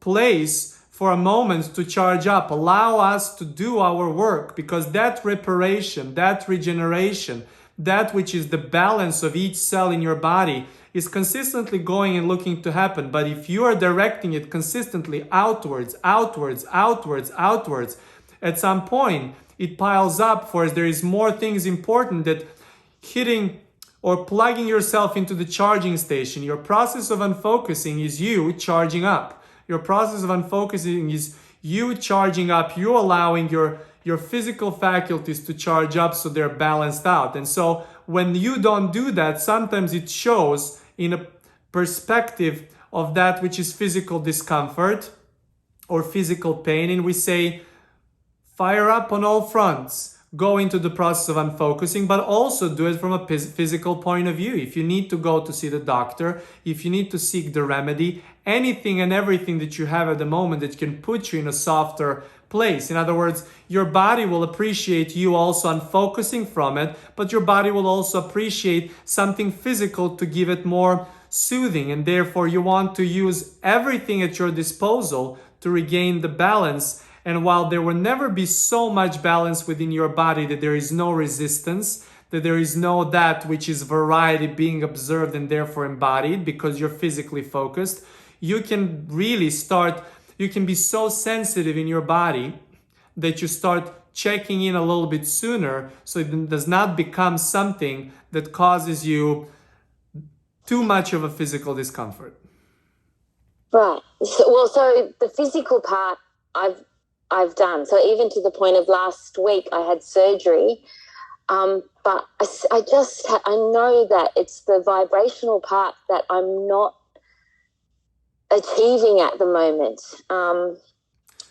place for a moment to charge up. Allow us to do our work, because that reparation, that regeneration, that which is the balance of each cell in your body is consistently going and looking to happen. But if you are directing it consistently outwards, outwards, outwards, outwards, at some point it piles up, for there is more things important that hitting or plugging yourself into the charging station. Your process of unfocusing is you charging up. Your process of unfocusing is you charging up, you allowing your physical faculties to charge up so they're balanced out. And so when you don't do that, sometimes it shows in a perspective of that which is physical discomfort or physical pain. And we say, fire up on all fronts. Go into the process of unfocusing, but also do it from a physical point of view. If you need to go to see the doctor, if you need to seek the remedy, anything and everything that you have at the moment that can put you in a softer place. In other words, your body will appreciate you also unfocusing from it, but your body will also appreciate something physical to give it more soothing. And therefore, you want to use everything at your disposal to regain the balance. And while there will never be so much balance within your body that there is no resistance, that there is no that which is variety being observed and therefore embodied because you're physically focused, you can really start, you can be so sensitive in your body that you start checking in a little bit sooner, so it does not become something that causes you too much of a physical discomfort. Right. So the physical part I've done. So even to the point of last week, I had surgery, but I know that it's the vibrational part that I'm not achieving at the moment.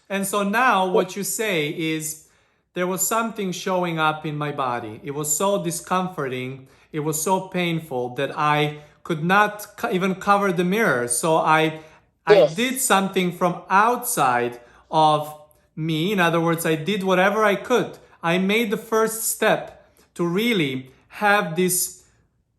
And so now what you say is, there was something showing up in my body. It was so discomforting. It was so painful that I could not even cover the mirror. So I did something from outside of me. In other words, I did whatever I could. I made the first step to really have this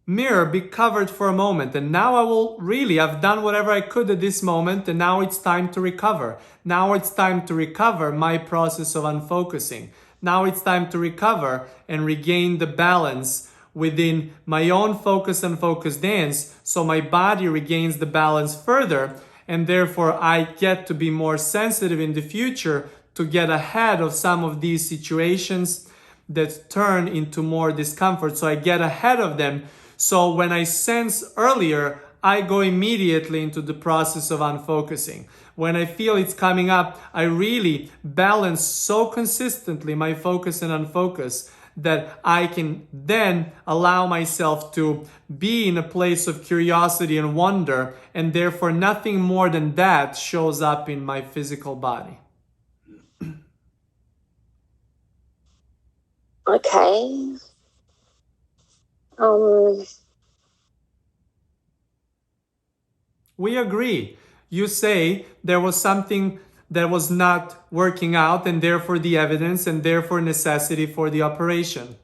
mirror be covered for a moment. And now I've done whatever I could at this moment, and now it's time to recover. Now it's time to recover my process of unfocusing. Now it's time to recover and regain the balance within my own focus and focus dance, so my body regains the balance further, and therefore I get to be more sensitive in the future to get ahead of some of these situations that turn into more discomfort. So I get ahead of them. So when I sense earlier, I go immediately into the process of unfocusing. When I feel it's coming up, I really balance so consistently my focus and unfocus that I can then allow myself to be in a place of curiosity and wonder, and therefore nothing more than that shows up in my physical body. Okay. We agree. You say there was something that was not working out, and therefore the evidence, and therefore necessity for the operation.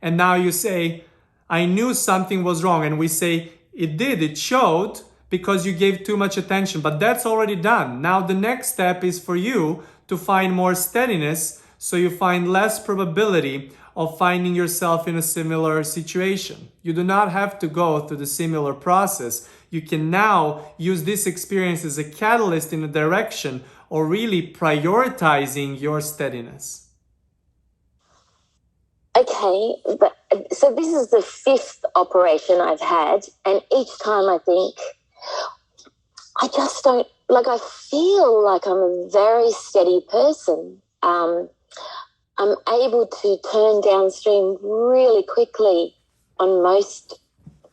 And now you say, I knew something was wrong. And we say, it showed because you gave too much attention, but that's already done. Now the next step is for you to find more steadiness, so you find less probability of finding yourself in a similar situation. You do not have to go through the similar process. You can now use this experience as a catalyst in a direction of really prioritizing your steadiness. Okay, but so this is the 5th operation I've had, and each time I think, I just don't, I feel like I'm a very steady person. I'm able to turn downstream really quickly on most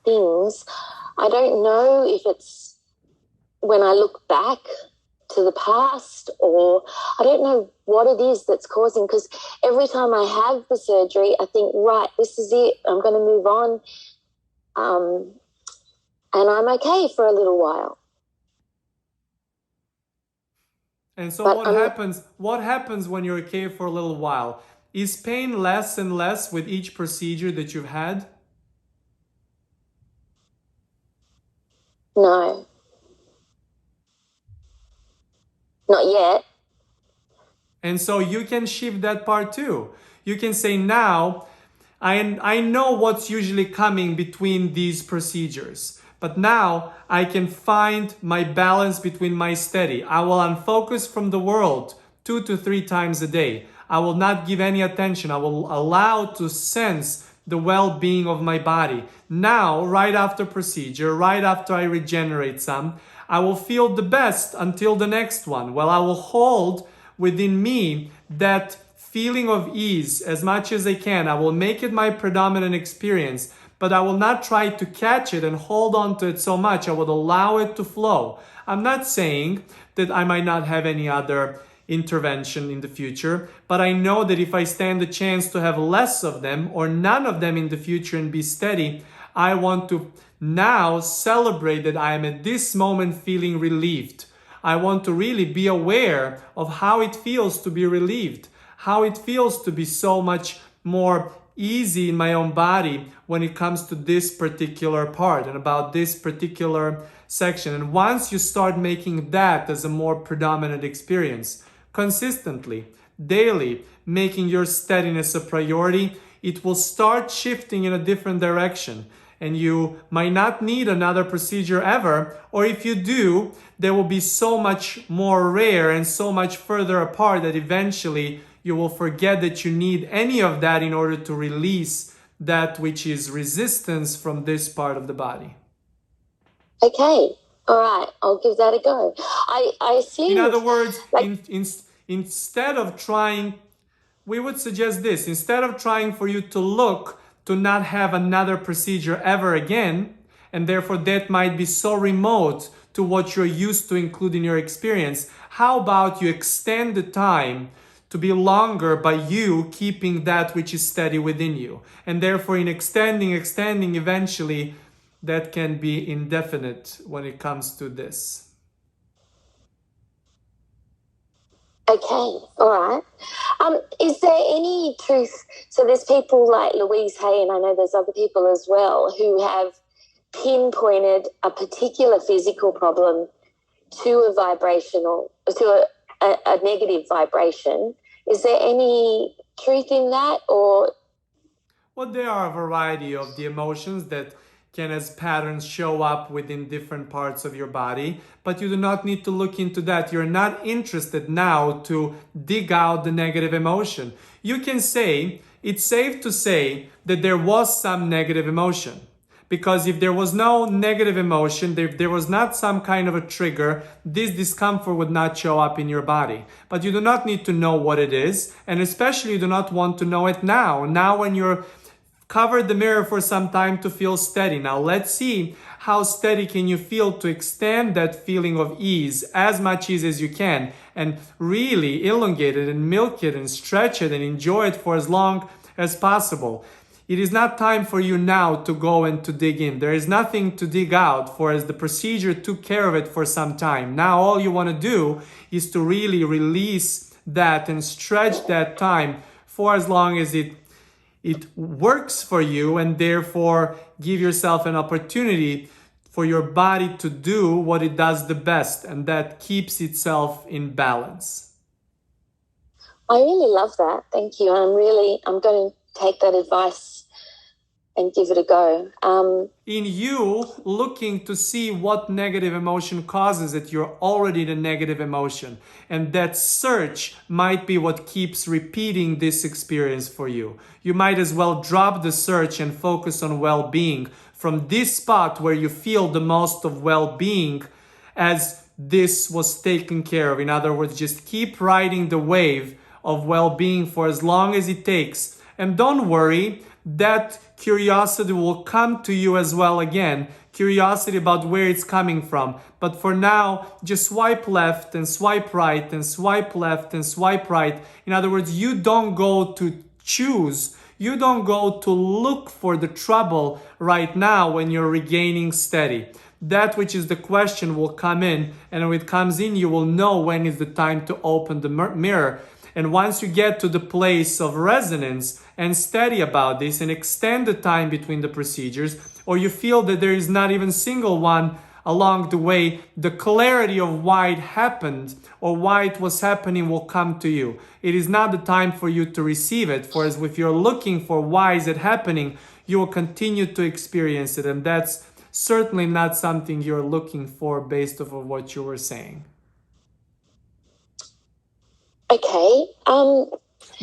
things. I don't know if it's when I look back to the past, or I don't know what it is that's causing, because every time I have the surgery, I think, right, this is it, I'm going to move on, and I'm okay for a little while. And so what happens when you're okay for a little while? Is pain less and less with each procedure that you've had? No. Not yet. And so you can shift that part too. You can say, now, I know what's usually coming between these procedures, but now I can find my balance between my steady. I will unfocus from the world 2 to 3 times a day. I will not give any attention. I will allow to sense the well-being of my body. Now, right after procedure, right after I regenerate some, I will feel the best until the next one. Well, I will hold within me that feeling of ease as much as I can. I will make it my predominant experience, but I will not try to catch it and hold on to it so much. I will allow it to flow. I'm not saying that I might not have any other intervention in the future, but I know that if I stand a chance to have less of them or none of them in the future and be steady, I want to now celebrate that I am at this moment feeling relieved. I want to really be aware of how it feels to be relieved, how it feels to be so much more easy in my own body when it comes to this particular part and about this particular section. And once you start making that as a more predominant experience, consistently, daily, making your steadiness a priority, it will start shifting in a different direction. And you might not need another procedure ever, or if you do, they will be so much more rare and so much further apart that eventually you will forget that you need any of that in order to release that which is resistance from this part of the body. Okay, all right, I'll give that a go. I assume... In other words, instead of trying, we would suggest this, instead of trying for you to look to not have another procedure ever again, and therefore that might be so remote to what you're used to include in your experience, how about you extend the time to be longer by you keeping that which is steady within you? And therefore in extending, eventually that can be indefinite when it comes to this. Okay, all right. Is there any truth? So there's people like Louise Hay, and I know there's other people as well, who have pinpointed a particular physical problem to a vibrational, to a negative vibration. Is there any truth in that, or? Well, there are a variety of the emotions that can as patterns show up within different parts of your body, but you do not need to look into that. You're not interested now to dig out the negative emotion. You can say, it's safe to say that there was some negative emotion. Because if there was no negative emotion, if there was not some kind of a trigger, this discomfort would not show up in your body. But you do not need to know what it is, and especially you do not want to know it now. Now when you're covered the mirror for some time to feel steady. Now let's see how steady can you feel to extend that feeling of ease, as much ease as you can, and really elongate it and milk it and stretch it and enjoy it for as long as possible. It is not time for you now to go and to dig in. There is nothing to dig out, for as the procedure took care of it for some time. Now all you want to do is to really release that and stretch that time for as long as it works for you, and therefore give yourself an opportunity for your body to do what it does the best, and that keeps itself in balance. I really love that. Thank you. I'm going to take that advice and give it a go. In you looking to see what negative emotion causes it, you're already the negative emotion. And that search might be what keeps repeating this experience for you. You might as well drop the search and focus on well-being from this spot where you feel the most of well-being, as this was taken care of. In other words, just keep riding the wave of well-being for as long as it takes. And don't worry, that curiosity will come to you as well again. Curiosity about where it's coming from. But for now, just swipe left and swipe right and swipe left and swipe right. In other words, you don't go to choose. You don't go to look for the trouble right now when you're regaining steady. That which is the question will come in, and when it comes in, you will know when is the time to open the mirror. And once you get to the place of resonance and steady about this and extend the time between the procedures, or you feel that there is not even single one along the way, the clarity of why it happened or why it was happening will come to you. It is not the time for you to receive it, for as if you're looking for why is it happening, you will continue to experience it, and that's certainly not something you're looking for based off of what you were saying. Okay.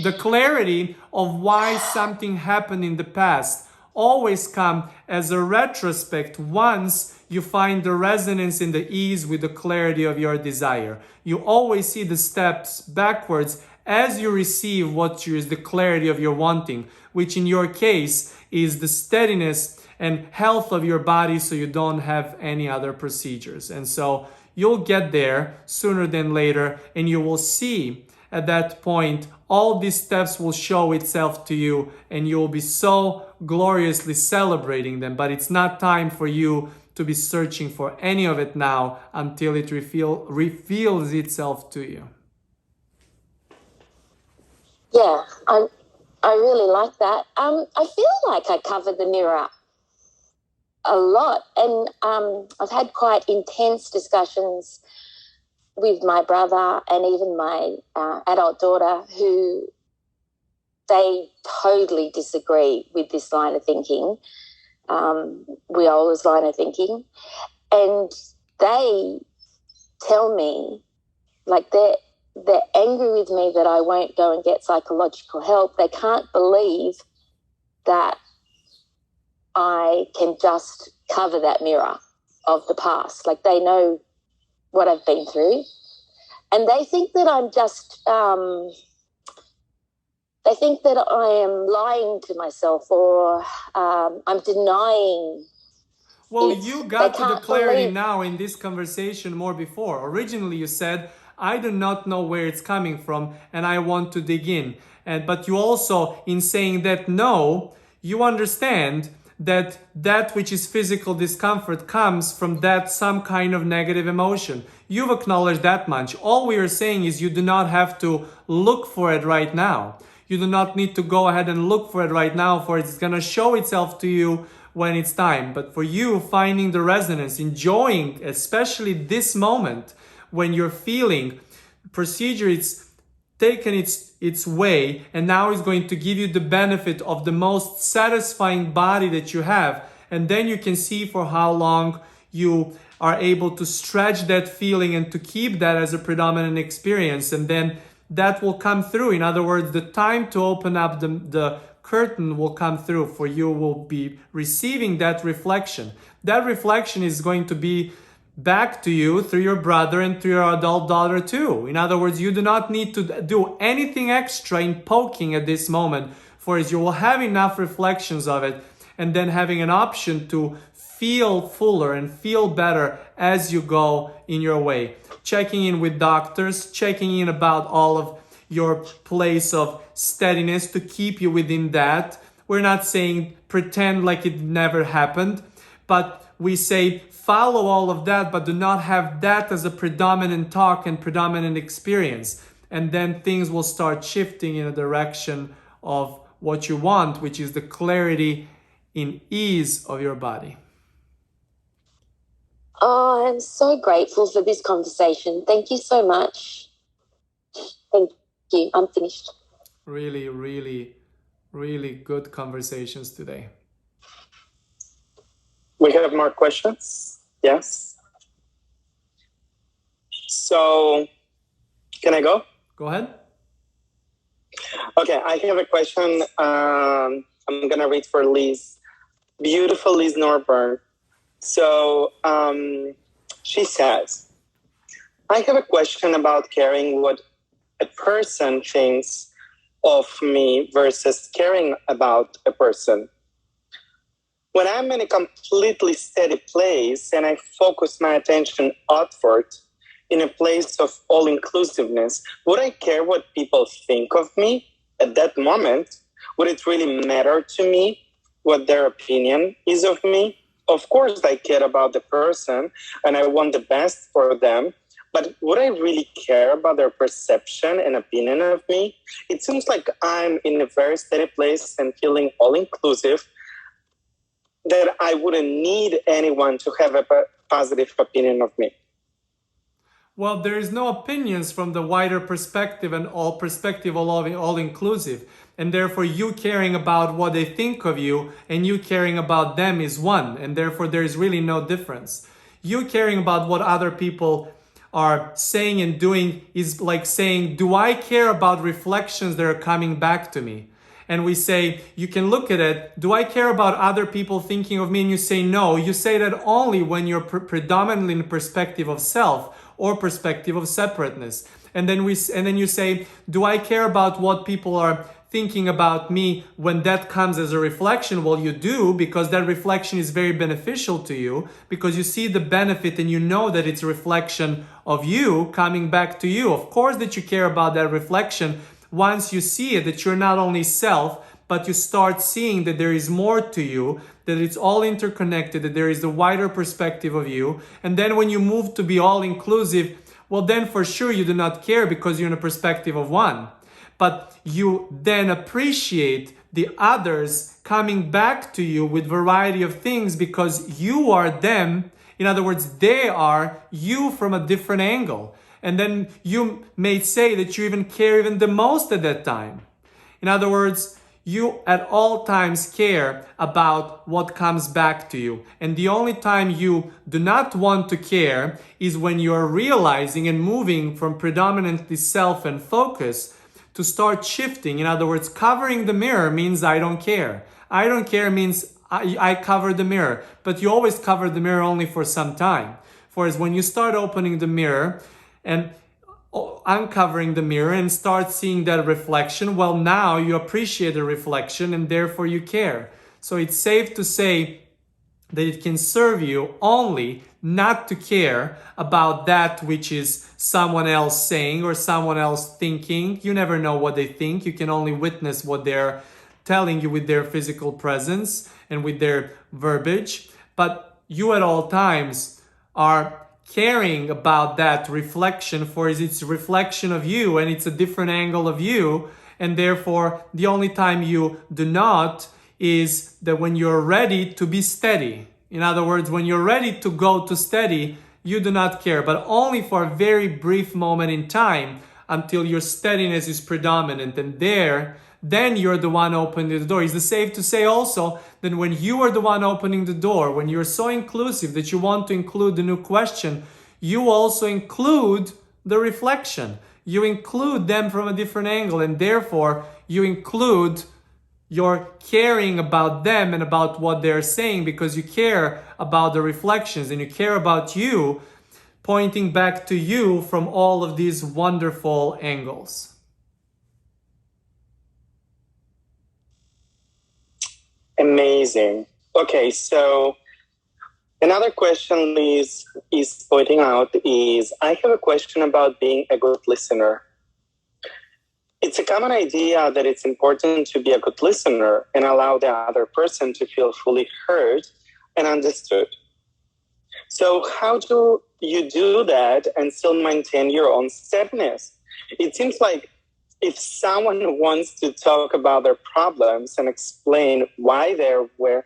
The clarity of why something happened in the past always come as a retrospect once you find the resonance in the ease with the clarity of your desire. You always see the steps backwards as you receive what is the clarity of your wanting, which in your case is the steadiness and health of your body, so you don't have any other procedures. And so you'll get there sooner than later, and you will see at that point all these steps will show itself to you, and you will be so gloriously celebrating them. But it's not time for you to be searching for any of it now until it reveals itself to you. Yeah, I really like that. I feel like I covered the mirror a lot, and I've had quite intense discussions with my brother and even my adult daughter, who they totally disagree with this line of thinking, Weola's line of thinking, and they tell me, like, they're angry with me that I won't go and get psychological help. They can't believe that I can just cover that mirror of the past. Like, they know what I've been through, and they think that I'm just they think that I am lying to myself, or I'm denying. Well, you got to the clarity now in this conversation more before. Originally you said, I do not know where it's coming from and I want to dig in. But you also, in saying that no, you understand that which is physical discomfort comes from that some kind of negative emotion. You've acknowledged that much. All we are saying is you do not have to look for it right now. You do not need to go ahead and look for it right now, for it's going to show itself to you when it's time. But for you, finding the resonance, enjoying especially this moment when you're feeling procedure, it's taken its way, and now it's going to give you the benefit of the most satisfying body that you have. And then you can see for how long you are able to stretch that feeling and to keep that as a predominant experience. And then that will come through. In other words, the time to open up the curtain will come through. For you will be receiving that reflection. That reflection is going to be back to you through your brother and through your adult daughter too. In other words, you do not need to do anything extra in poking at this moment, for as you will have enough reflections of it, and then having an option to feel fuller and feel better as you go in your way. Checking in with doctors, checking in about all of your place of steadiness to keep you within that. We're not saying pretend like it never happened, but we say follow all of that, but do not have that as a predominant talk and predominant experience. And then things will start shifting in a direction of what you want, which is the clarity in ease of your body. Oh, I'm so grateful for this conversation. Thank you so much. Thank you. I'm finished. Really, really, really good conversations today. We have more questions? Yes. So, can I go? Go ahead. Okay, I have a question. I'm going to read for Liz. Beautiful Liz Norburn. So, she says, I have a question about caring what a person thinks of me versus caring about a person. When I'm in a completely steady place and I focus my attention outward in a place of all-inclusiveness, would I care what people think of me at that moment? Would it really matter to me what their opinion is of me? Of course, I care about the person and I want the best for them, but would I really care about their perception and opinion of me? It seems like I'm in a very steady place and feeling all-inclusive, that I wouldn't need anyone to have a positive opinion of me? Well, there is no opinions from the wider perspective and all perspective, all inclusive. And therefore you caring about what they think of you and you caring about them is one. And therefore there is really no difference. You caring about what other people are saying and doing is like saying, do I care about reflections that are coming back to me? And we say, you can look at it, do I care about other people thinking of me? And you say no. You say that only when you're predominantly in the perspective of self or perspective of separateness. And then you say, do I care about what people are thinking about me when that comes as a reflection? Well, you do, because that reflection is very beneficial to you, because you see the benefit and you know that it's a reflection of you coming back to you. Of course that you care about that reflection once you see it, that you're not only self, but you start seeing that there is more to you, that it's all interconnected, that there is a wider perspective of you. And then when you move to be all inclusive, well, then for sure you do not care because you're in a perspective of one. But you then appreciate the others coming back to you with variety of things because you are them. In other words, they are you from a different angle. And then you may say that you even care even the most at that time. In other words, you at all times care about what comes back to you. And the only time you do not want to care is when you're realizing and moving from predominantly self and focus to start shifting. In other words, covering the mirror means I don't care. I don't care means I cover the mirror. But you always cover the mirror only for some time. Whereas when you start opening the mirror and uncovering the mirror and start seeing that reflection, well, now you appreciate the reflection and therefore you care. So it's safe to say that it can serve you only not to care about that which is someone else saying or someone else thinking. You never know what they think. You can only witness what they're telling you with their physical presence and with their verbiage. But you at all times are caring about that reflection, for it's a reflection of you and it's a different angle of you. And therefore, the only time you do not is that when you're ready to be steady. In other words, when you're ready to go to steady, you do not care, but only for a very brief moment in time until your steadiness is predominant. And then you're the one opening the door. Is it safe to say also that when you are the one opening the door, when you're so inclusive that you want to include the new question, you also include the reflection. You include them from a different angle, and therefore you include your caring about them and about what they're saying, because you care about the reflections and you care about you pointing back to you from all of these wonderful angles. Amazing. Okay, so another question Liz is pointing out is, I have a question about being a good listener. It's a common idea that it's important to be a good listener and allow the other person to feel fully heard and understood. So how do you do that and still maintain your own steadiness? It seems like if someone wants to talk about their problems and explain why they are where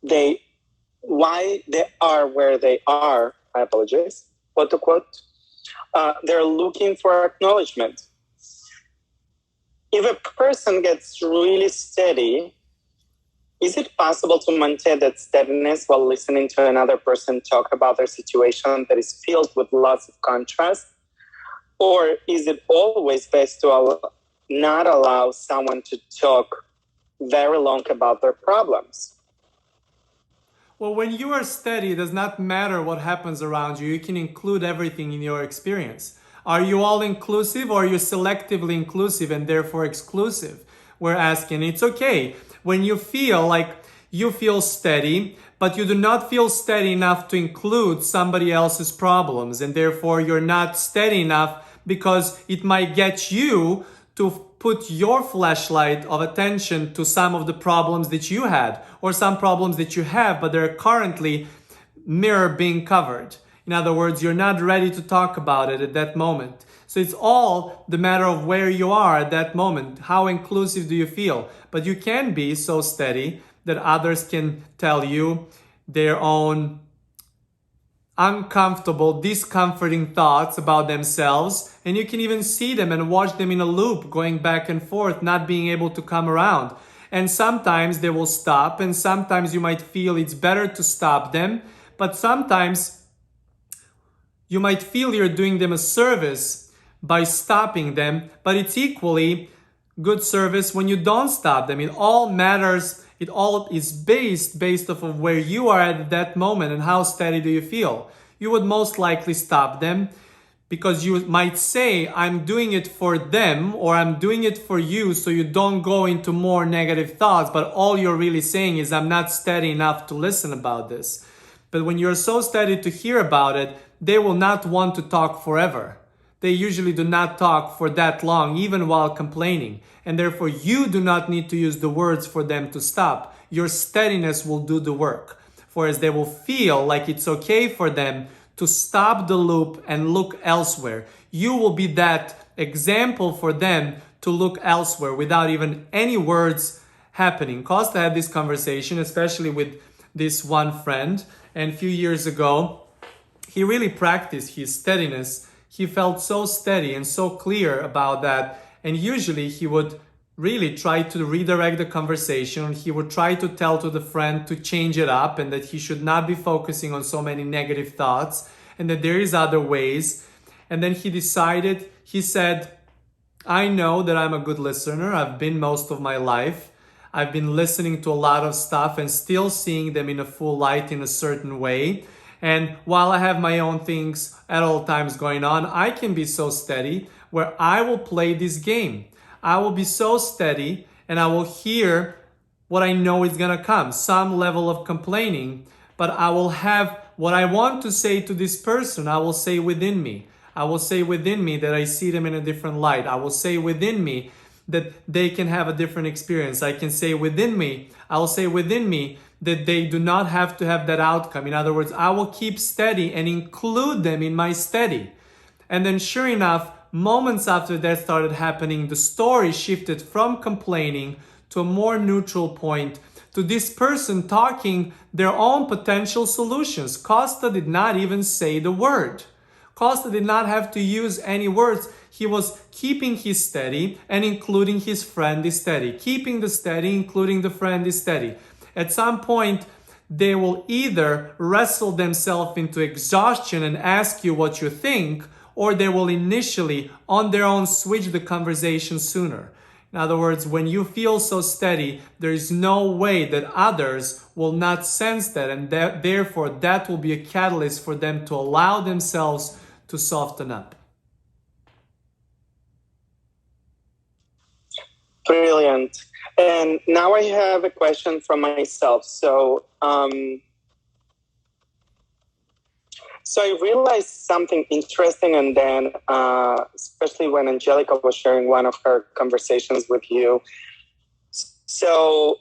they are, I apologize, quote unquote, they're looking for acknowledgement. If a person gets really steady, is it possible to maintain that steadiness while listening to another person talk about their situation that is filled with lots of contrast? Or is it always best to not allow someone to talk very long about their problems? Well, when you are steady, it does not matter what happens around you. You can include everything in your experience. Are you all inclusive, or are you selectively inclusive and therefore exclusive? We're asking, it's okay. When you feel like you feel steady, but you do not feel steady enough to include somebody else's problems, and therefore you're not steady enough because it might get you to put your flashlight of attention to some of the problems that you had, or some problems that you have, but they're currently mirror being covered. In other words, you're not ready to talk about it at that moment. So it's all the matter of where you are at that moment. How inclusive do you feel? But you can be so steady that others can tell you their own uncomfortable, discomforting thoughts about themselves, and you can even see them and watch them in a loop going back and forth, not being able to come around. And sometimes they will stop, and sometimes you might feel it's better to stop them, but sometimes you might feel you're doing them a service by stopping them, but it's equally good service when you don't stop them. It all matters. It all is based off of where you are at that moment and how steady do you feel. You would most likely stop them because you might say, I'm doing it for them, or I'm doing it for you, so you don't go into more negative thoughts. But all you're really saying is, I'm not steady enough to listen about this. But when you're so steady to hear about it, they will not want to talk forever. They usually do not talk for that long, even while complaining. And therefore, you do not need to use the words for them to stop. Your steadiness will do the work. For as they will feel like it's okay for them to stop the loop and look elsewhere. You will be that example for them to look elsewhere without even any words happening. Kosta had this conversation, especially with this one friend. And a few years ago, he really practiced his steadiness. He felt so steady and so clear about that. And usually he would really try to redirect the conversation. He would try to tell to the friend to change it up and that he should not be focusing on so many negative thoughts and that there is other ways. And then he decided, he said, I know that I'm a good listener. I've been most of my life. I've been listening to a lot of stuff and still seeing them in a full light in a certain way. And while I have my own things at all times going on, I can be so steady where I will play this game. I will be so steady and I will hear what I know is gonna come, some level of complaining, but I will have what I want to say to this person, I will say within me. I will say within me that I see them in a different light. I will say within me that they can have a different experience. I will say within me that they do not have to have that outcome. In other words, I will keep steady and include them in my steady. And then sure enough, moments after that started happening, the story shifted from complaining to a more neutral point, to this person talking their own potential solutions. Kosta did not even say the word. Kosta did not have to use any words. He was keeping his steady and including his friend is steady. Keeping the steady, including the friend is steady. At some point, they will either wrestle themselves into exhaustion and ask you what you think, or they will initially, on their own, switch the conversation sooner. In other words, when you feel so steady, there is no way that others will not sense that, and therefore that will be a catalyst for them to allow themselves to soften up. Brilliant. And now I have a question from myself. So I realized something interesting, and then especially when Angelica was sharing one of her conversations with you. So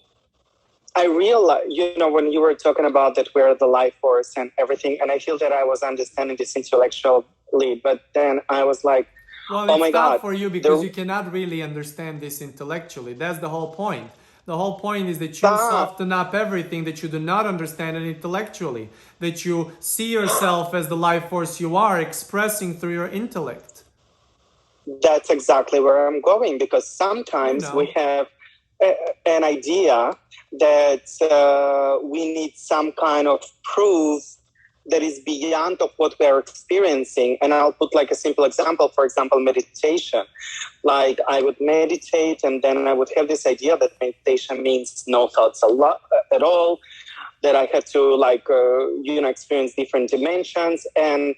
I realized, when you were talking about that we're the life force and everything, and I feel that I was understanding this intellectually, but then I was like, well, oh my God. It's tough for you because you cannot really understand this intellectually. That's the whole point. The whole point is that you soften up everything that you do not understand it intellectually. That you see yourself as the life force you are, expressing through your intellect. That's exactly where I'm going, because sometimes we have an idea that we need some kind of proof that is beyond of what we are experiencing. And I'll put like a simple example, for example, meditation. Like I would meditate and then I would have this idea that meditation means no thoughts at all, that I had to experience different dimensions. And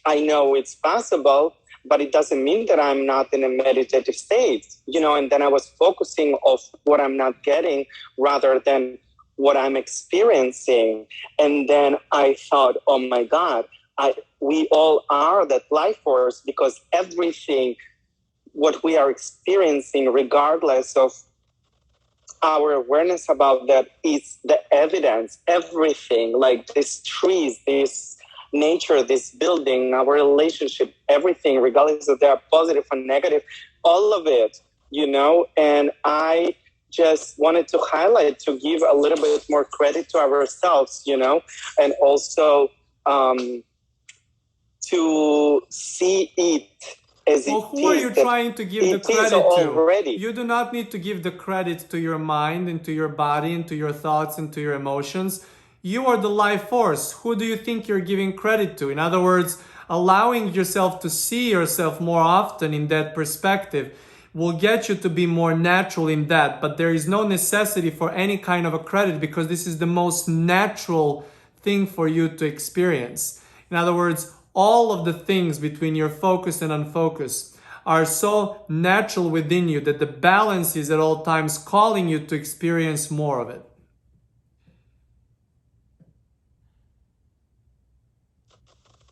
I know it's possible, but it doesn't mean that I'm not in a meditative state, and then I was focusing on what I'm not getting rather than what I'm experiencing. And then I thought, oh my God, we all are that life force, because everything, what we are experiencing, regardless of our awareness about that, is the evidence. Everything, like these trees, this nature, this building, our relationship, everything, regardless if they are positive or negative, all of it, and I just wanted to highlight, to give a little bit more credit to ourselves, and also to see it as well, who are you trying to give the credit to? You do not need to give the credit to your mind and to your body and to your thoughts and to your emotions. You are the life force. Who do you think you're giving credit to? In other words, allowing yourself to see yourself more often in that perspective will get you to be more natural in that. But there is no necessity for any kind of a credit, because this is the most natural thing for you to experience. In other words, all of the things between your focus and unfocus are so natural within you that the balance is at all times calling you to experience more of it.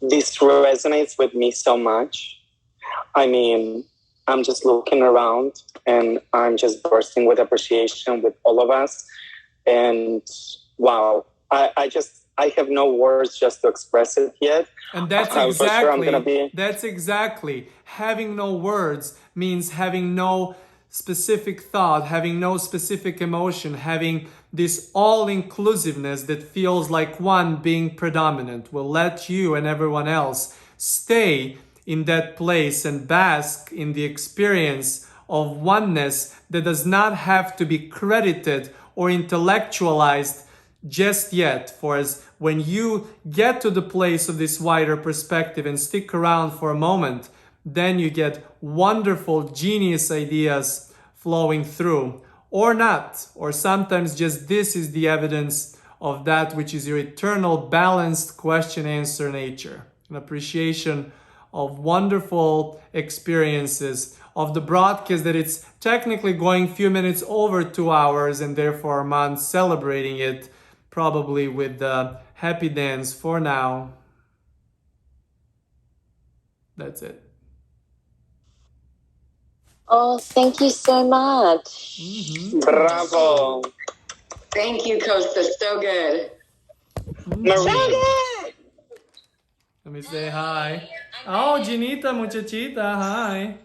This resonates with me so much. I mean, I'm just looking around and I'm just bursting with appreciation with all of us. And wow, I have no words just to express it yet. And that's exactly having no words means having no specific thought, having no specific emotion, having this all-inclusiveness that feels like one being predominant will let you and everyone else stay in that place and bask in the experience of oneness that does not have to be credited or intellectualized just yet. For as when you get to the place of this wider perspective and stick around for a moment, then you get wonderful genius ideas flowing through, or not, or sometimes just this is the evidence of that which is your eternal balanced question answer nature, an appreciation of wonderful experiences of the broadcast, that it's technically going a few minutes over 2 hours, and therefore Armand celebrating it probably with the happy dance for now. That's it. Oh, thank you so much. Mm-hmm. Bravo. Thank you, Kosta. So good. Marie. So good. Let me say hi. Oh, Ginita, muchachita, hi.